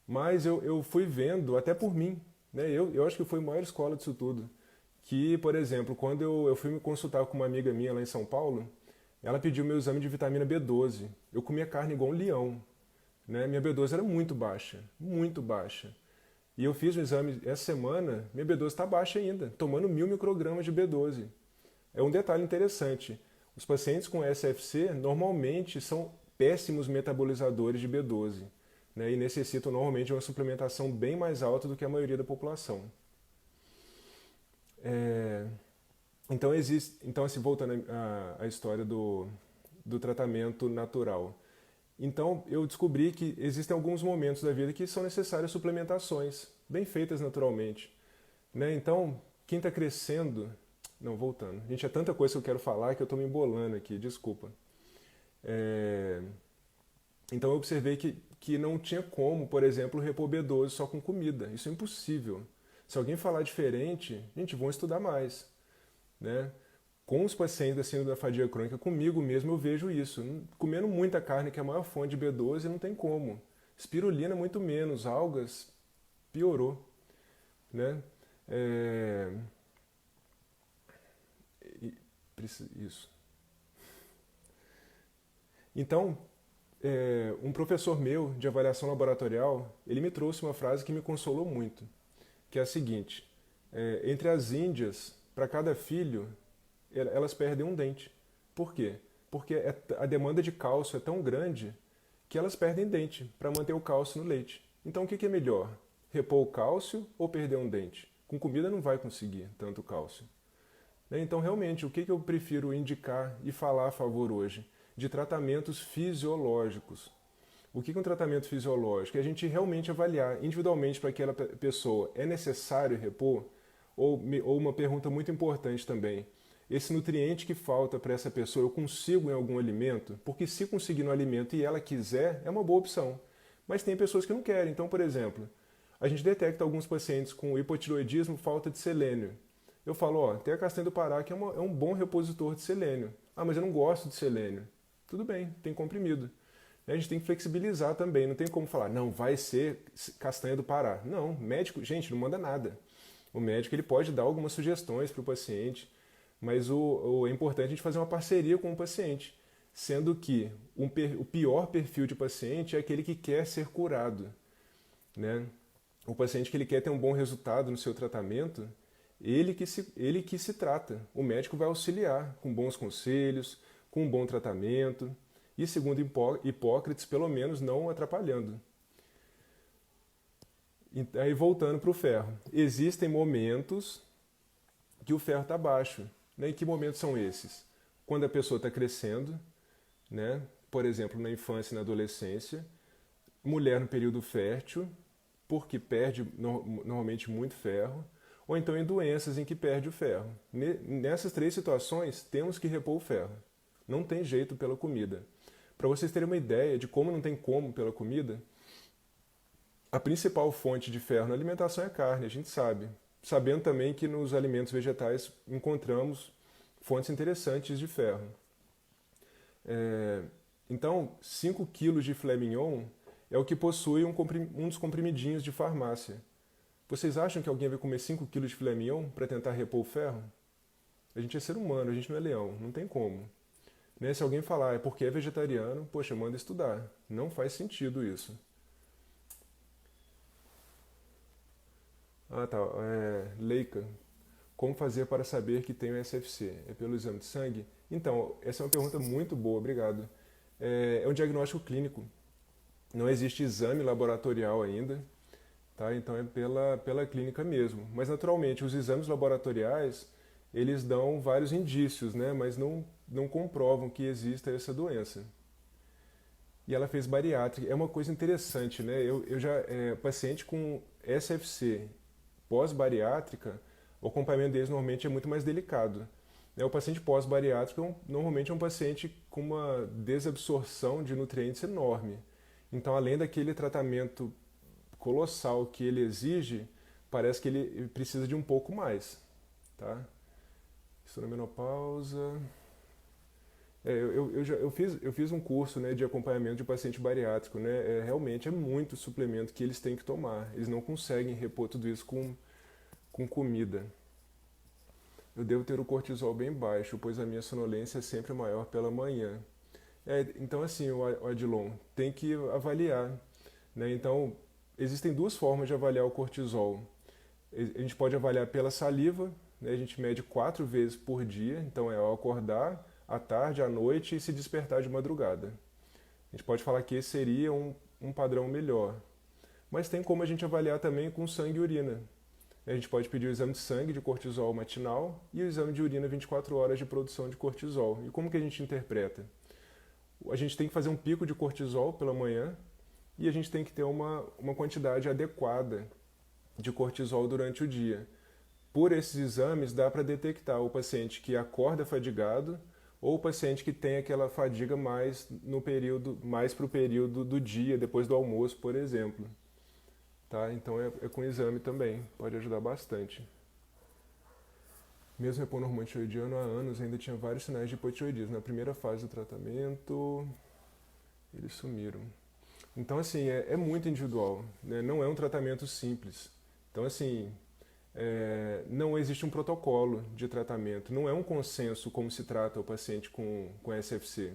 Mas eu fui vendo, até por mim, né? Eu acho que foi a maior escola disso tudo. Que, por exemplo, quando eu fui me consultar com uma amiga minha lá em São Paulo, ela pediu meu exame de vitamina B12. Eu comia carne igual um leão, né? Minha B12 era muito baixa, muito baixa. E eu fiz o exame essa semana, minha B12 está baixa ainda, tomando 1.000 microgramas de B12. É um detalhe interessante. Os pacientes com SFC normalmente são péssimos metabolizadores de B12, né, e necessitam normalmente de uma suplementação bem mais alta do que a maioria da população. É, então existe, então assim, voltando à história do tratamento natural. Então eu descobri que existem alguns momentos da vida que são necessárias suplementações, bem feitas naturalmente, né? Então, quem está crescendo, não, voltando. Gente, é tanta coisa que eu quero falar que eu estou me embolando aqui, desculpa. É, então eu observei que não tinha como, por exemplo, repor B12 só com comida. Isso é impossível. Se alguém falar diferente, gente, vão estudar mais, né? Com os pacientes da síndrome da fadiga crônica, comigo mesmo eu vejo isso. Comendo muita carne, que é a maior fonte de B12, não tem como. Espirulina, muito menos. Algas, piorou, né? É, isso. Então, um professor meu de avaliação laboratorial, ele me trouxe uma frase que me consolou muito, que é a seguinte: entre as índias, para cada filho, elas perdem um dente. Por quê? Porque a demanda de cálcio é tão grande que elas perdem dente para manter o cálcio no leite. Então o que é melhor? Repor o cálcio ou perder um dente? Com comida não vai conseguir tanto cálcio. Então realmente, o que eu prefiro indicar e falar a favor hoje? De tratamentos fisiológicos. O que é um tratamento fisiológico? É a gente realmente avaliar individualmente para aquela pessoa, é necessário repor? Ou uma pergunta muito importante também, esse nutriente que falta para essa pessoa, eu consigo em algum alimento? Porque se conseguir no alimento e ela quiser, é uma boa opção. Mas tem pessoas que não querem. Então, por exemplo, a gente detecta alguns pacientes com hipotiroidismo, falta de selênio. Eu falo, ó, tem a castanha do Pará que é um bom repositor de selênio. Ah, mas eu não gosto de selênio. Tudo bem, tem comprimido. A gente tem que flexibilizar também, não tem como falar, não, vai ser castanha do Pará. Não, médico, gente, não manda nada. O médico ele pode dar algumas sugestões para o paciente, mas é importante a gente fazer uma parceria com o paciente, sendo que o pior perfil de paciente é aquele que quer ser curado, né? O paciente que ele quer ter um bom resultado no seu tratamento, ele que se trata. O médico vai auxiliar com bons conselhos, com um bom tratamento e, segundo Hipócrates, pelo menos não atrapalhando. Aí voltando para o ferro, existem momentos que o ferro está baixo. Né? E que momentos são esses? Quando a pessoa está crescendo, né? Por exemplo, na infância e na adolescência, mulher no período fértil, porque perde normalmente muito ferro, ou então em doenças em que perde o ferro. Nessas três situações, temos que repor o ferro. Não tem jeito pela comida. Para vocês terem uma ideia de como não tem como pela comida, a principal fonte de ferro na alimentação é a carne, a gente sabe. Sabendo também que nos alimentos vegetais encontramos fontes interessantes de ferro. Então, 5 quilos de filé mignon é o que possui um dos comprimidinhos de farmácia. Vocês acham que alguém vai comer 5 quilos de filé mignon para tentar repor o ferro? A gente é ser humano, a gente não é leão, não tem como. Né? Se alguém falar é porque é vegetariano, poxa, manda estudar. Não faz sentido isso. Ah, tá. Leica, como fazer para saber que tenho SFC? É pelo exame de sangue? Então, essa é uma pergunta muito boa, obrigado. É um diagnóstico clínico. Não existe exame laboratorial ainda, tá? Então é pela clínica mesmo. Mas, naturalmente, os exames laboratoriais, eles dão vários indícios, né? Mas não comprovam que exista essa doença. E ela fez bariátrica. É uma coisa interessante, né? Eu já, paciente com SFC pós-bariátrica, o acompanhamento deles normalmente é muito mais delicado. O paciente pós-bariátrico normalmente é um paciente com uma desabsorção de nutrientes enorme. Então, além daquele tratamento colossal que ele exige, parece que ele precisa de um pouco mais, tá? Estou na menopausa. Eu fiz um curso, né, de acompanhamento de paciente bariátrico, né? Realmente é muito suplemento que eles têm que tomar. Eles não conseguem repor tudo isso com comida. Eu devo ter o cortisol bem baixo, pois a minha sonolência é sempre maior pela manhã. Então, assim, o Adilon, tem que avaliar, né? Então, existem duas formas de avaliar o cortisol. A gente pode avaliar pela saliva, né? A gente mede 4 vezes por dia, então é ao acordar, à tarde, à noite e se despertar de madrugada. A gente pode falar que esse seria um padrão melhor. Mas tem como a gente avaliar também com sangue e urina. A gente pode pedir o exame de sangue de cortisol matinal e o exame de urina 24 horas de produção de cortisol. E como que a gente interpreta? A gente tem que fazer um pico de cortisol pela manhã e a gente tem que ter uma quantidade adequada de cortisol durante o dia. Por esses exames dá para detectar o paciente que acorda fadigado ou o paciente que tem aquela fadiga mais para o período do dia, depois do almoço, por exemplo. Tá? Então é com exame também, pode ajudar bastante. Mesmo repondo hormônio tiroidiano há anos, ainda tinha vários sinais de hipotiroidismo. Na primeira fase do tratamento, eles sumiram. Então, assim, é muito individual, né? Não é um tratamento simples. Então, assim, não existe um protocolo de tratamento, não é um consenso como se trata o paciente com SFC.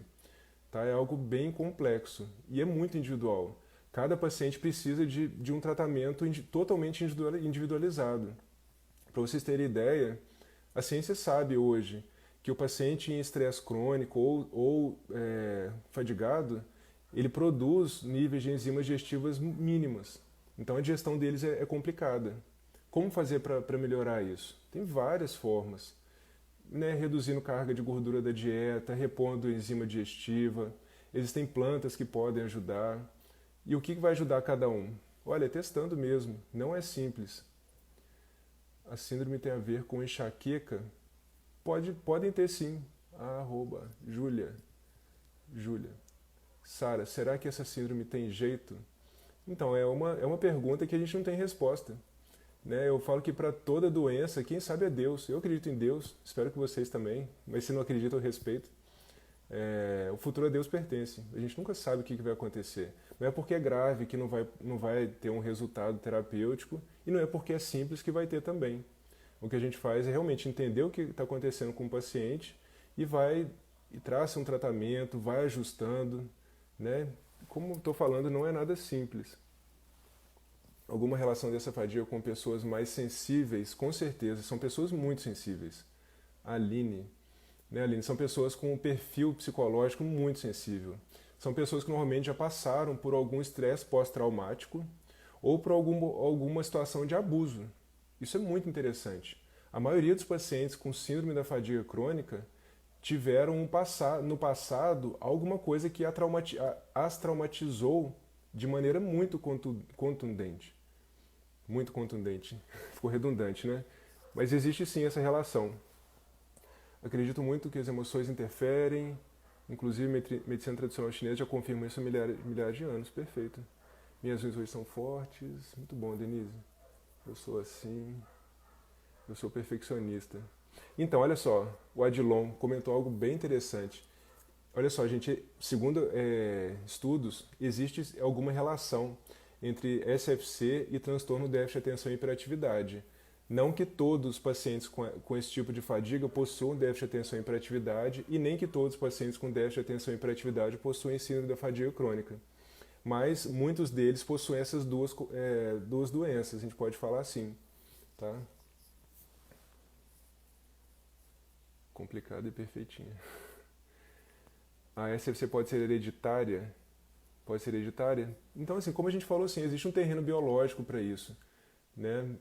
Tá? É algo bem complexo e é muito individual. Cada paciente precisa de um tratamento totalmente individualizado. Para vocês terem ideia, a ciência sabe hoje que o paciente em estresse crônico ou fadigado, ele produz níveis de enzimas digestivas mínimas. Então a digestão deles é complicada. Como fazer para melhorar isso? Tem várias formas. Né? Reduzindo carga de gordura da dieta, repondo enzima digestiva. Existem plantas que podem ajudar. E o que vai ajudar cada um? Olha, testando mesmo, não é simples. A síndrome tem a ver com enxaqueca? Podem ter sim. Júlia. Sara, será que essa síndrome tem jeito? Então, é uma pergunta que a gente não tem resposta. Né? Eu falo que para toda doença, quem sabe é Deus. Eu acredito em Deus, espero que vocês também, mas se não acreditam, eu respeito. O futuro a Deus pertence. A gente nunca sabe o que vai acontecer. Não é porque é grave que não vai ter um resultado terapêutico e não é porque é simples que vai ter também. O que a gente faz é realmente entender o que está acontecendo com o paciente e traça um tratamento, vai ajustando, né? Como estou falando, não é nada simples. Alguma relação dessa fadiga com pessoas mais sensíveis, com certeza, são pessoas muito sensíveis. Aline, são pessoas com um perfil psicológico muito sensível. São pessoas que normalmente já passaram por algum estresse pós-traumático ou por alguma situação de abuso. Isso é muito interessante. A maioria dos pacientes com síndrome da fadiga crônica tiveram no passado alguma coisa que as traumatizou de maneira muito contundente. Muito contundente. Ficou redundante, né? Mas existe sim essa relação. Acredito muito que as emoções interferem, inclusive medicina tradicional chinesa já confirma isso há milhares de anos. Perfeito. Minhas unhas hoje são fortes. Muito bom, Denise. Eu sou assim. Eu sou perfeccionista. Então, olha só, o Adilon comentou algo bem interessante. Olha só, gente, segundo estudos, existe alguma relação entre SFC e transtorno déficit de atenção e hiperatividade. Não que todos os pacientes com esse tipo de fadiga possuam déficit de atenção e hiperatividade e nem que todos os pacientes com déficit de atenção e hiperatividade possuem síndrome da fadiga crônica. Mas muitos deles possuem essas duas doenças, a gente pode falar assim. Tá? Complicada e perfeitinha. A SFC pode ser hereditária? Pode ser hereditária? Então, assim, como a gente falou, assim, existe um terreno biológico para isso. Né?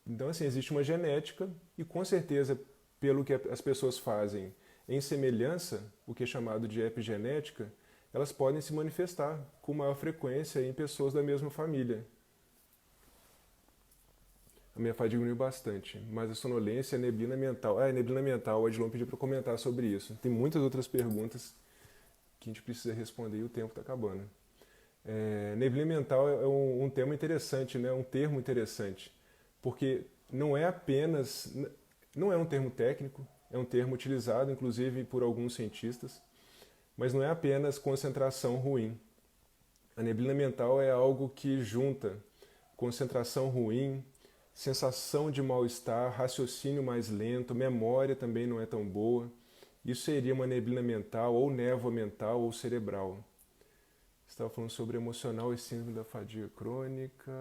Então, assim, existe uma genética e, com certeza, pelo que as pessoas fazem em semelhança, o que é chamado de epigenética, elas podem se manifestar com maior frequência em pessoas da mesma família. A minha fadiga diminuiu bastante, mas a sonolência e a neblina mental. Ah, a neblina mental, o Adilon pediu para comentar sobre isso. Tem muitas outras perguntas que a gente precisa responder e o tempo está acabando. Neblina mental é um tema interessante, né? Um termo interessante, porque não é um termo técnico, é um termo utilizado inclusive por alguns cientistas, mas não é apenas concentração ruim. A neblina mental é algo que junta concentração ruim, sensação de mal-estar, raciocínio mais lento, memória também não é tão boa. Isso seria uma neblina mental, ou névoa mental, ou cerebral. Estava falando sobre emocional e síndrome da fadiga crônica.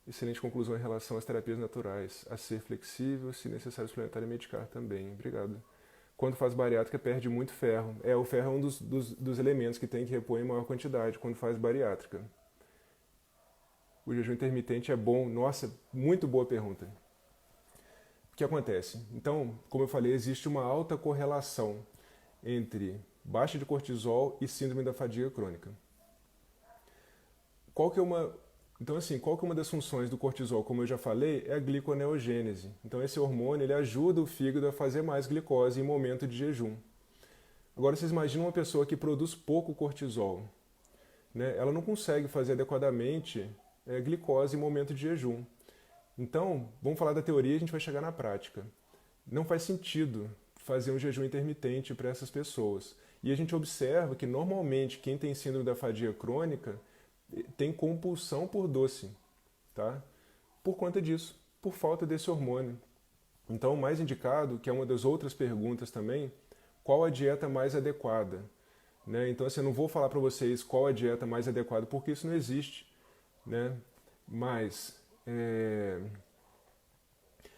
Excelente conclusão em relação às terapias naturais. A ser flexível, se necessário suplementar e medicar também. Obrigado. Quando faz bariátrica, perde muito ferro. O ferro é um dos elementos que tem que repor em maior quantidade quando faz bariátrica. O jejum intermitente é bom? Nossa, muito boa pergunta. O que acontece? Então, como eu falei, existe uma alta correlação entre baixa de cortisol e síndrome da fadiga crônica. Qual que é uma das funções do cortisol, como eu já falei, é a gliconeogênese. Então esse hormônio ele ajuda o fígado a fazer mais glicose em momento de jejum. Agora vocês imaginam uma pessoa que produz pouco cortisol, né? Ela não consegue fazer adequadamente glicose em momento de jejum. Então, vamos falar da teoria e a gente vai chegar na prática. Não faz sentido fazer um jejum intermitente para essas pessoas. E a gente observa que normalmente quem tem síndrome da fadiga crônica tem compulsão por doce, tá? Por conta disso, por falta desse hormônio. Então, o mais indicado, que é uma das outras perguntas também, qual a dieta mais adequada? Né? Então, assim, eu não vou falar para vocês qual a dieta mais adequada, porque isso não existe, né? Mas é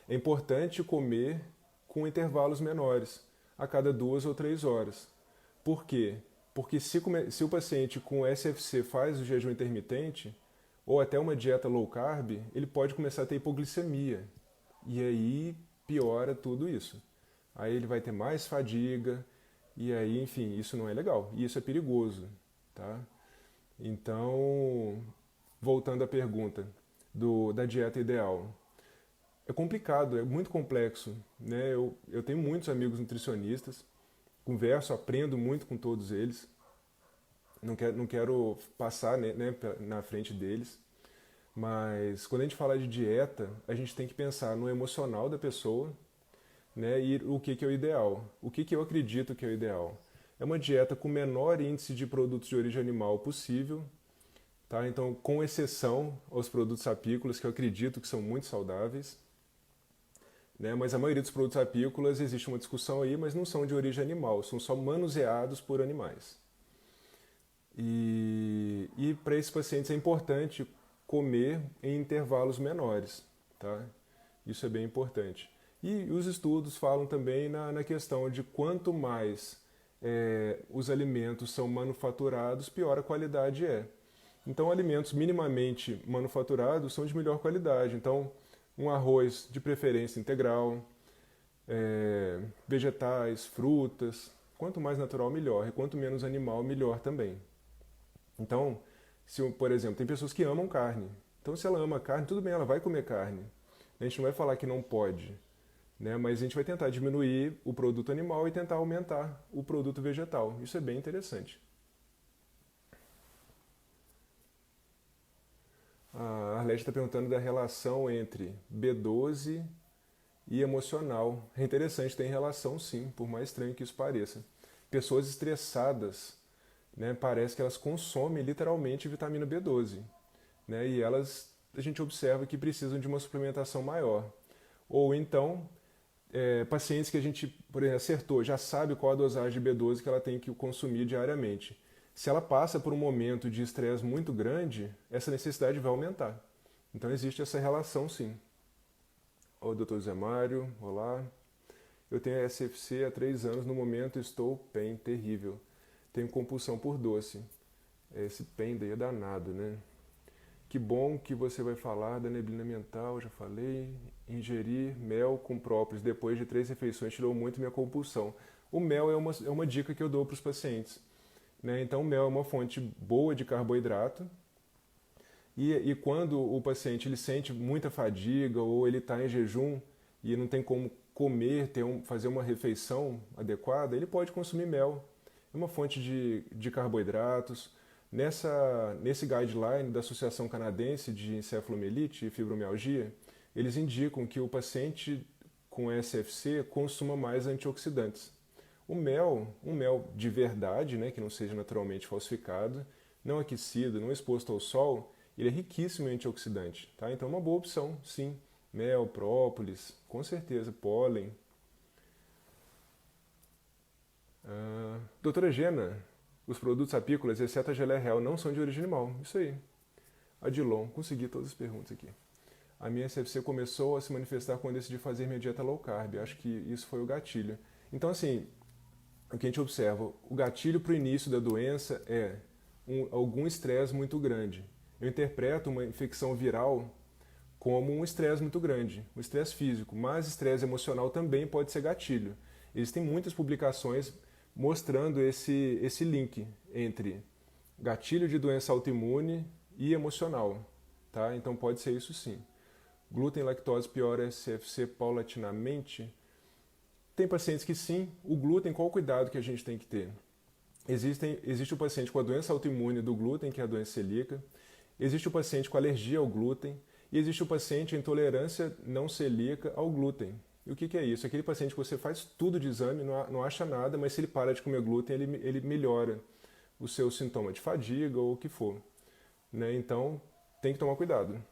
importante comer com intervalos menores, a cada 2 ou 3 horas. Por quê? Porque se o paciente com SFC faz o jejum intermitente, ou até uma dieta low carb, ele pode começar a ter hipoglicemia. E aí piora tudo isso. Aí ele vai ter mais fadiga, e aí, enfim, isso não é legal. E isso é perigoso, tá? Então, voltando à pergunta da dieta ideal. É complicado, é muito complexo, né? Eu tenho muitos amigos nutricionistas, converso, aprendo muito com todos eles. Não quero passar, né, na frente deles. Mas quando a gente fala de dieta, a gente tem que pensar no emocional da pessoa, né, e o que é o ideal. O que eu acredito que é o ideal? É uma dieta com o menor índice de produtos de origem animal possível, tá? Então, com exceção aos produtos apícolas, que eu acredito que são muito saudáveis. Né? Mas a maioria dos produtos apícolas, existe uma discussão aí, mas não são de origem animal, são só manuseados por animais. E para esses pacientes é importante comer em intervalos menores, tá? Isso é bem importante. E os estudos falam também na questão de quanto mais os alimentos são manufaturados, pior a qualidade é. Então, alimentos minimamente manufaturados são de melhor qualidade. Então, um arroz de preferência integral, vegetais, frutas, quanto mais natural, melhor. E quanto menos animal, melhor também. Então, por exemplo, tem pessoas que amam carne. Então, se ela ama carne, tudo bem, ela vai comer carne. A gente não vai falar que não pode, né? Mas a gente vai tentar diminuir o produto animal e tentar aumentar o produto vegetal. Isso é bem interessante. A Arlete está perguntando da relação entre B12 e emocional. É interessante, tem relação sim, por mais estranho que isso pareça. Pessoas estressadas, né, parece que elas consomem literalmente vitamina B12, né, e a gente observa que precisam de uma suplementação maior. Ou então, pacientes que a gente, por exemplo, acertou, já sabe qual a dosagem de B12 que ela tem que consumir diariamente. Se ela passa por um momento de estresse muito grande, essa necessidade vai aumentar. Então existe essa relação sim. Ô, Dr. Zé Mário, olá. Eu tenho SFC há 3 anos, no momento estou bem, terrível. Tenho compulsão por doce. Esse PEN daí é danado, né? Que bom que você vai falar da neblina mental, já falei. Ingerir mel com própolis depois de 3 refeições tirou muito minha compulsão. O mel é uma dica que eu dou para os pacientes. Né? Então, o mel é uma fonte boa de carboidrato. E quando o paciente ele sente muita fadiga ou ele está em jejum e não tem como comer, fazer uma refeição adequada, ele pode consumir mel. É uma fonte de carboidratos. Nesse guideline da Associação Canadense de Encefalomielite e Fibromialgia, eles indicam que o paciente com SFC consuma mais antioxidantes. Um mel de verdade, né, que não seja naturalmente falsificado, não aquecido, não exposto ao sol, ele é riquíssimo em antioxidante, tá? Então é uma boa opção, sim. Mel, própolis, com certeza, pólen. Doutora Gena, os produtos apícolas, exceto a geleia real, não são de origem animal. Isso aí. Adilon, consegui todas as perguntas aqui. A minha SFC começou a se manifestar quando decidi fazer minha dieta low carb. Acho que isso foi o gatilho. Então, assim, o que a gente observa, o gatilho para o início da doença é algum estresse muito grande. Eu interpreto uma infecção viral como um estresse muito grande, um estresse físico, mas estresse emocional também pode ser gatilho. Existem muitas publicações mostrando esse link entre gatilho de doença autoimune e emocional, tá? Então pode ser isso sim. Glúten e lactose piora SFC paulatinamente? Tem pacientes que sim. O glúten, qual o cuidado que a gente tem que ter? Existe o paciente com a doença autoimune do glúten, que é a doença celíaca. Existe o paciente com alergia ao glúten. E existe o paciente com intolerância não celíaca ao glúten. E o que é isso? Aquele paciente que você faz tudo de exame, não acha nada, mas se ele para de comer glúten, ele melhora o seu sintoma de fadiga ou o que for. Né? Então, tem que tomar cuidado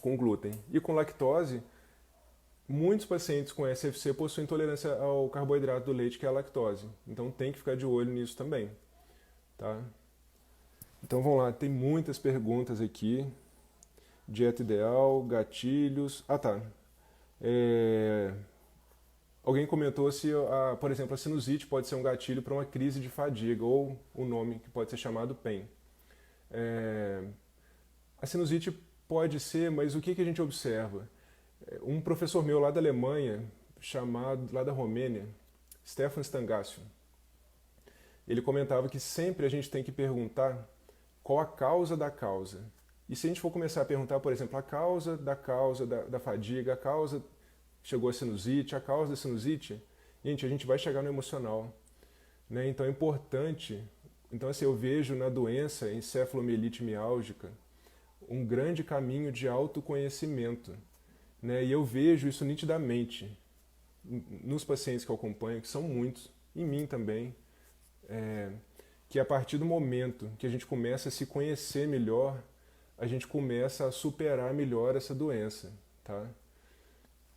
com glúten. E com lactose, muitos pacientes com SFC possuem intolerância ao carboidrato do leite, que é a lactose. Então, tem que ficar de olho nisso também. Tá? Então, vamos lá. Tem muitas perguntas aqui. Dieta ideal, gatilhos... Ah, tá. Alguém comentou se, por exemplo, a sinusite pode ser um gatilho para uma crise de fadiga, ou o nome que pode ser chamado PEN. A sinusite pode ser, mas o que a gente observa? Um professor meu lá da Alemanha, lá da Romênia, Stefan Stangasio, ele comentava que sempre a gente tem que perguntar qual a causa da causa. E se a gente for começar a perguntar, por exemplo, a causa da fadiga, a causa chegou a sinusite, a causa da sinusite, gente, a gente vai chegar no emocional. Né? Então é importante, então assim, eu vejo na doença encefalomielite miálgica um grande caminho de autoconhecimento. Né? E eu vejo isso nitidamente nos pacientes que eu acompanho, que são muitos, em mim também, que a partir do momento que a gente começa a se conhecer melhor, a gente começa a superar melhor essa doença, tá?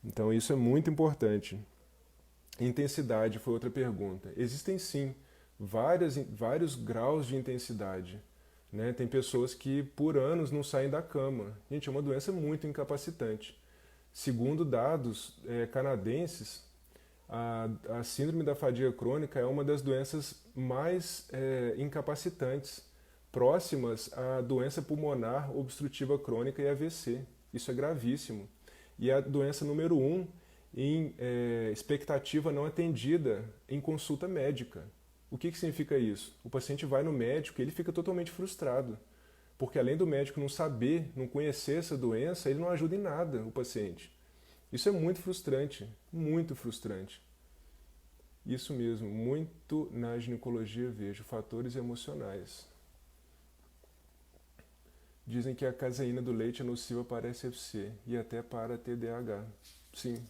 Então isso é muito importante. Intensidade foi outra pergunta. Existem sim vários graus de intensidade. Né? Tem pessoas que por anos não saem da cama. Gente, é uma doença muito incapacitante. Segundo dados canadenses, a síndrome da fadiga crônica é uma das doenças mais incapacitantes, próximas à doença pulmonar obstrutiva crônica e AVC. Isso é gravíssimo. E é a doença número 1 em expectativa não atendida em consulta médica. O que significa isso? O paciente vai no médico e ele fica totalmente frustrado, porque além do médico não saber, não conhecer essa doença, ele não ajuda em nada o paciente. Isso é muito frustrante, muito frustrante. Isso mesmo, muito na ginecologia vejo fatores emocionais. Dizem que a caseína do leite é nociva para SFC e até para TDAH. Sim.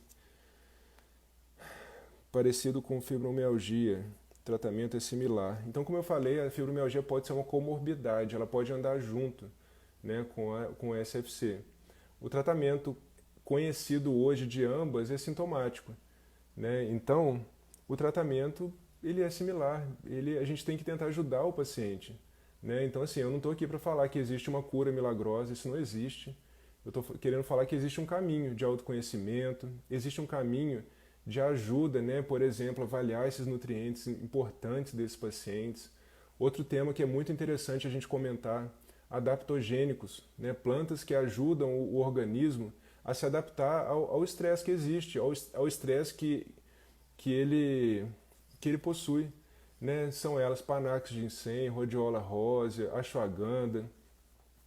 Parecido com fibromialgia, o tratamento é similar. Então, como eu falei, a fibromialgia pode ser uma comorbidade, ela pode andar junto, né, com a SFC. O tratamento conhecido hoje de ambas é sintomático. Né? Então, o tratamento ele é similar, a gente tem que tentar ajudar o paciente. Né? Então, assim, eu não estou aqui para falar que existe uma cura milagrosa, isso não existe. Eu estou querendo falar que existe um caminho de autoconhecimento, existe um caminho de ajuda, né? Por exemplo, avaliar esses nutrientes importantes desses pacientes. Outro tema que é muito interessante a gente comentar, adaptogênicos, né? Plantas que ajudam o organismo a se adaptar ao estresse que existe, ao estresse que ele possui. Né? São elas Panax ginseng, Rhodiola rosea, Ashwagandha.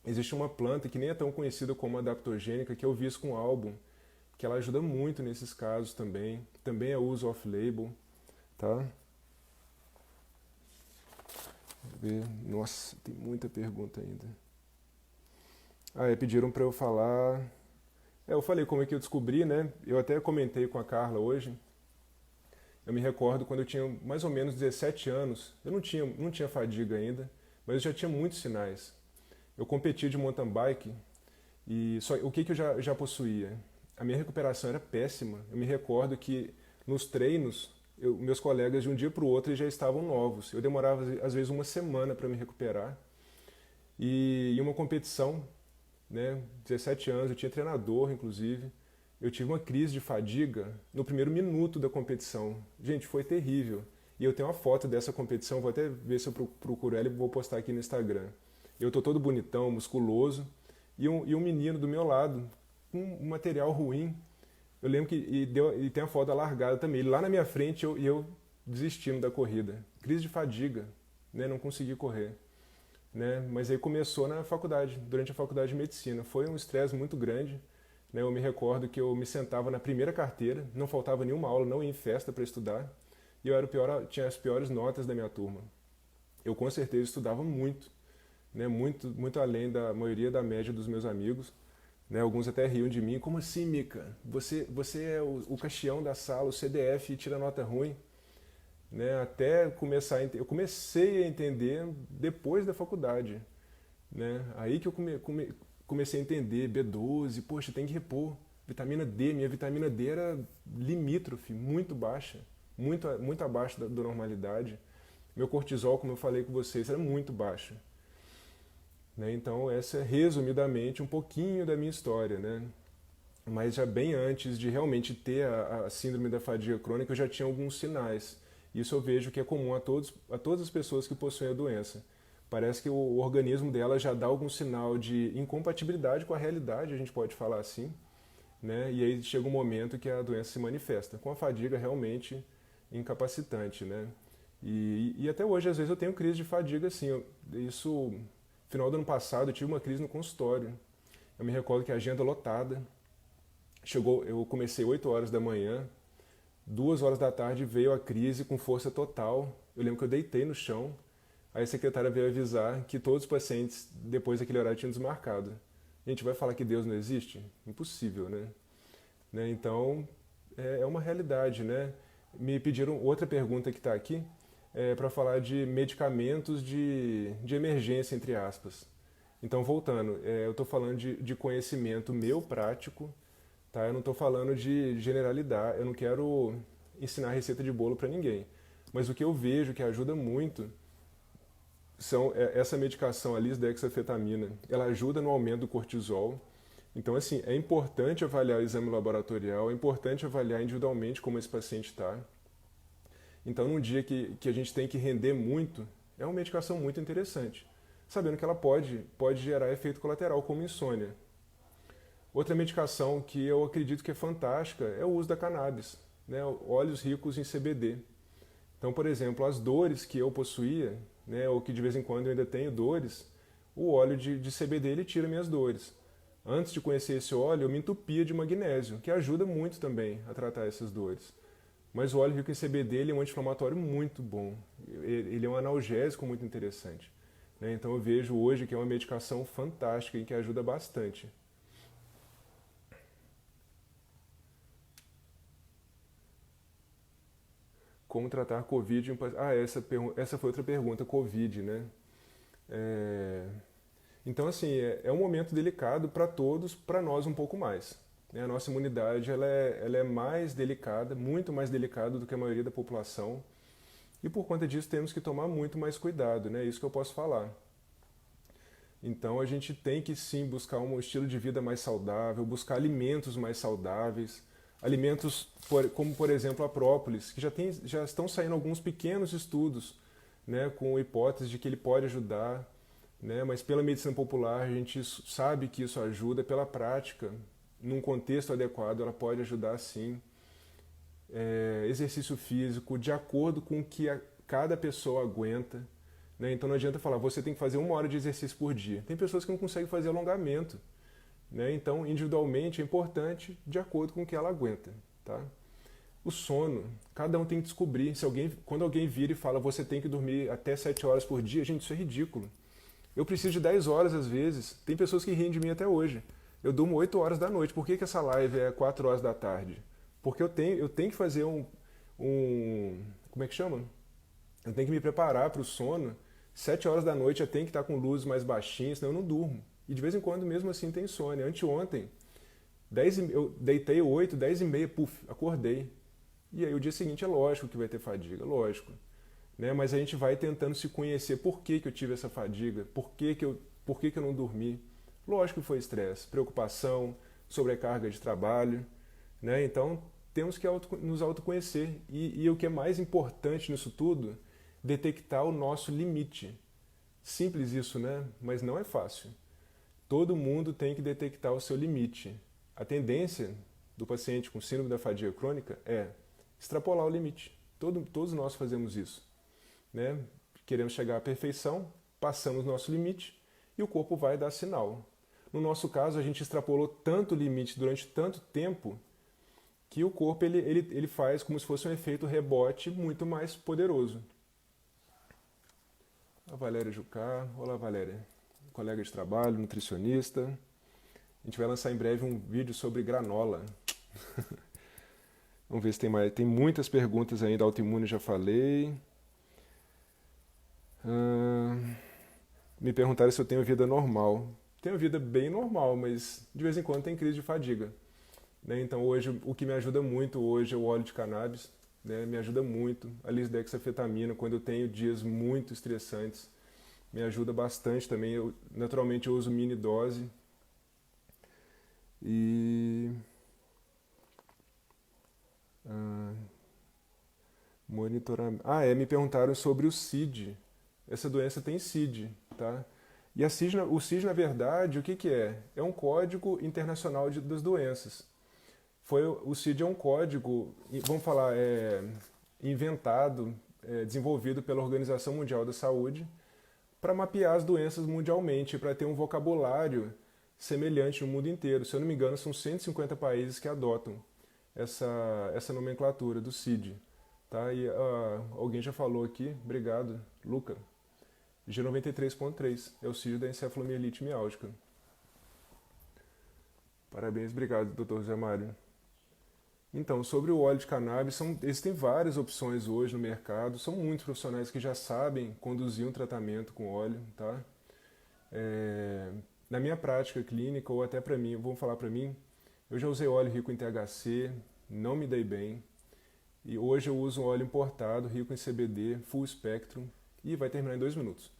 Existe uma planta que nem é tão conhecida como adaptogênica, que é o visco álbum, que ela ajuda muito nesses casos também. Também é uso off-label, tá? Nossa, tem muita pergunta ainda. Pediram para eu falar. Eu falei como é que eu descobri, né? Eu até comentei com a Carla hoje. Eu me recordo quando eu tinha mais ou menos 17 anos. Eu não tinha fadiga ainda, mas eu já tinha muitos sinais. Eu competia de mountain bike e só o que eu já possuía? A minha recuperação era péssima. Eu me recordo que nos treinos, meus colegas de um dia para o outro já estavam novos. Eu demorava às vezes uma semana para me recuperar. E em uma competição, né, 17 anos, eu tinha treinador, inclusive. Eu tive uma crise de fadiga no primeiro minuto da competição. Gente, foi terrível. E eu tenho uma foto dessa competição, vou até ver se eu procuro ela e vou postar aqui no Instagram. Eu tô todo bonitão, musculoso, e um menino do meu lado, com um material ruim. Eu lembro que e tem a foto da largada também. Ele lá na minha frente e eu desistindo da corrida. Crise de fadiga, né? Não consegui correr. Né? Mas aí começou na faculdade, durante a faculdade de medicina. Foi um estresse muito grande. Né? Eu me recordo que eu me sentava na primeira carteira, não faltava nenhuma aula, não ia em festa para estudar. E eu era tinha as piores notas da minha turma. Eu com certeza estudava muito, né? Muito além da maioria da média dos meus amigos. Né? Alguns até riam de mim. Como assim, Mica? Você é o caxião da sala, o CDF e tira nota ruim? Né? Até eu comecei a entender depois da faculdade. Né? Aí que eu comecei a entender B12, poxa, tem que repor. Vitamina D, minha vitamina D era limítrofe, muito baixa, muito abaixo da normalidade. Meu cortisol, como eu falei com vocês, era muito baixo. Né? Então, essa é, resumidamente, um pouquinho da minha história. Né? Mas já bem antes de realmente ter a síndrome da fadiga crônica, eu já tinha alguns sinais. Isso eu vejo que é comum a todas as pessoas que possuem a doença. Parece que o organismo dela já dá algum sinal de incompatibilidade com a realidade, a gente pode falar assim, né? E aí chega um momento que a doença se manifesta, com a fadiga realmente incapacitante, né? E até hoje, às vezes, eu tenho crise de fadiga, assim. No final do ano passado, eu tive uma crise no consultório. Eu me recordo que a agenda lotada. Eu comecei 8 horas da manhã, 2 horas da tarde veio a crise com força total. Eu lembro que eu deitei no chão. Aí a secretária veio avisar que todos os pacientes, depois daquele horário, tinham desmarcado. A gente vai falar que Deus não existe? Impossível, né? Então, é uma realidade, né? Me pediram outra pergunta que está aqui, para falar de medicamentos de emergência, entre aspas. Então, voltando, eu estou falando de conhecimento meu prático, tá? Eu não estou falando de generalidade, eu não quero ensinar receita de bolo para ninguém. Mas o que eu vejo que ajuda muito são essa medicação, a lisdexafetamina. Ela ajuda no aumento do cortisol. Então, assim, é importante avaliar o exame laboratorial, é importante avaliar individualmente como esse paciente está. Então, num dia que a gente tem que render muito, é uma medicação muito interessante, sabendo que ela pode gerar efeito colateral, como insônia. Outra medicação que eu acredito que é fantástica é o uso da cannabis, né? Óleos ricos em CBD. Então, por exemplo, as dores que eu possuía, né, ou que de vez em quando eu ainda tenho dores, o óleo de CBD ele tira minhas dores. Antes de conhecer esse óleo, eu me entupia de magnésio, que ajuda muito também a tratar essas dores. Mas o óleo rico em CBD ele é um anti-inflamatório muito bom. Ele é um analgésico muito interessante. Né? Então eu vejo hoje que é uma medicação fantástica e que ajuda bastante. Como tratar Covid? Essa foi outra pergunta, Covid, né? É, Então, assim, é um momento delicado para todos, para nós um pouco mais. Né? A nossa imunidade ela é mais delicada, muito mais delicada do que a maioria da população. E por conta disso temos que tomar muito mais cuidado, né? Isso que eu posso falar. Então a gente tem que sim buscar um estilo de vida mais saudável, buscar alimentos mais saudáveis, alimentos como por exemplo a própolis, que já estão saindo alguns pequenos estudos, né, com hipótese de que ele pode ajudar, né, mas pela medicina popular a gente sabe que isso ajuda, pela prática, num contexto adequado ela pode ajudar sim. Exercício físico de acordo com o que cada pessoa aguenta. né? Então não adianta falar, você tem que fazer 1 hora de exercício por dia. Tem pessoas que não conseguem fazer alongamento, né? Então, individualmente, é importante de acordo com o que ela aguenta, tá? O sono, cada um tem que descobrir. Quando alguém vira e fala, você tem que dormir até 7 horas por dia, gente, isso é ridículo. Eu preciso de 10 horas às vezes. Tem pessoas que riem de mim até hoje. Eu durmo 8 horas da noite. Por que essa live é 4 horas da tarde? Porque eu tenho que fazer como é que chama? Eu tenho que me preparar para o sono. 7 horas da noite eu tenho que estar com luzes mais baixinhas, senão eu não durmo. E de vez em quando, mesmo assim, tem insônia. Anteontem, eu deitei 8, 10 e meia, puf, acordei. E aí o dia seguinte é lógico que vai ter fadiga, lógico. Né? Mas a gente vai tentando se conhecer. Por que eu tive essa fadiga? Por que eu não dormi? Lógico que foi estresse, preocupação, sobrecarga de trabalho. Né? Então, temos que nos autoconhecer. E o que é mais importante nisso tudo, detectar o nosso limite. Simples isso, né? Mas não é fácil. Todo mundo tem que detectar o seu limite. A tendência do paciente com síndrome da fadiga crônica é extrapolar o limite. Todos nós fazemos isso. Né? Queremos chegar à perfeição, passamos nosso limite e o corpo vai dar sinal. No nosso caso, a gente extrapolou tanto o limite durante tanto tempo que o corpo ele faz como se fosse um efeito rebote muito mais poderoso. A Valéria Jucá. Olá, Valéria. Colega de trabalho, nutricionista. A gente vai lançar em breve um vídeo sobre granola. Vamos ver se tem mais. Tem muitas perguntas ainda. Autoimune já falei. Me perguntaram se eu tenho vida normal. Tenho vida bem normal, mas de vez em quando tem crise de fadiga. Né? Então hoje, o que me ajuda muito hoje é o óleo de cannabis. Né? Me ajuda muito. A lisdexafetamina, quando eu tenho dias muito estressantes. Me ajuda bastante também. Naturalmente eu uso mini dose. E... monitoramento. Me perguntaram sobre o CID. Essa doença tem CID, tá? E o CID, na verdade, o que é? É um código internacional das doenças. O CID é um código, vamos falar, inventado, desenvolvido pela Organização Mundial da Saúde para mapear as doenças mundialmente, para ter um vocabulário semelhante no mundo inteiro. Se eu não me engano, são 150 países que adotam essa nomenclatura do CID. Tá? E alguém já falou aqui, obrigado, Luca. G93.3 é o CID da encefalomielite miálgica. Parabéns, obrigado, Dr. José Mário. Então, sobre o óleo de cannabis, existem várias opções hoje no mercado, são muitos profissionais que já sabem conduzir um tratamento com óleo, tá? Na minha prática clínica, ou até para mim, vamos falar para mim, eu já usei óleo rico em THC, não me dei bem, e hoje eu uso um óleo importado, rico em CBD, full spectrum, e vai terminar em 2 minutos.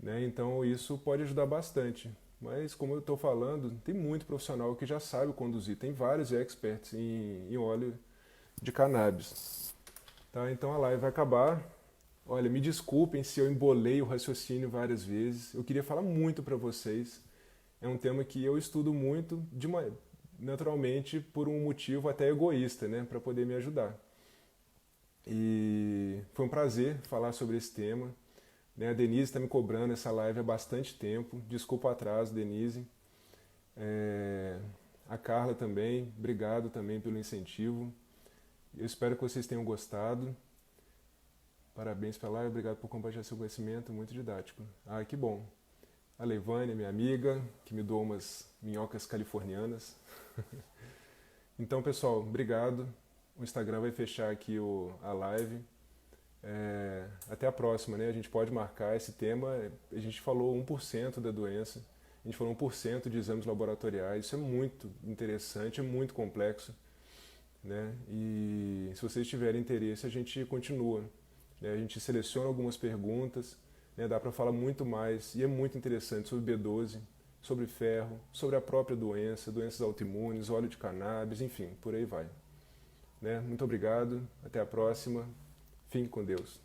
Né? Então isso pode ajudar bastante. Mas como eu estou falando, tem muito profissional que já sabe conduzir. Tem vários experts em óleo de cannabis. Tá? Então a live vai acabar. Olha, me desculpem se eu embolei o raciocínio várias vezes. Eu queria falar muito para vocês. É um tema que eu estudo muito, naturalmente por um motivo até egoísta, né? Para poder me ajudar. E foi um prazer falar sobre esse tema. A Denise está me cobrando essa live há bastante tempo. Desculpa o atraso, Denise. A Carla também. Obrigado também pelo incentivo. Eu espero que vocês tenham gostado. Parabéns pela live. Obrigado por compartilhar seu conhecimento. Muito didático. Que bom. A Leivânia, minha amiga, que me doou umas minhocas californianas. Então, pessoal, obrigado. O Instagram vai fechar aqui a live. Até a próxima, né? A gente pode marcar esse tema. A gente falou 1% da doença, a gente falou 1% de exames laboratoriais. Isso é muito interessante, é muito complexo, né? E se vocês tiverem interesse, a gente continua, né? A gente seleciona algumas perguntas, né? Dá para falar muito mais e é muito interessante sobre B12, sobre ferro, sobre a própria doença, doenças autoimunes, óleo de cannabis, enfim, por aí vai. Né? Muito obrigado, até a próxima. Fique com Deus.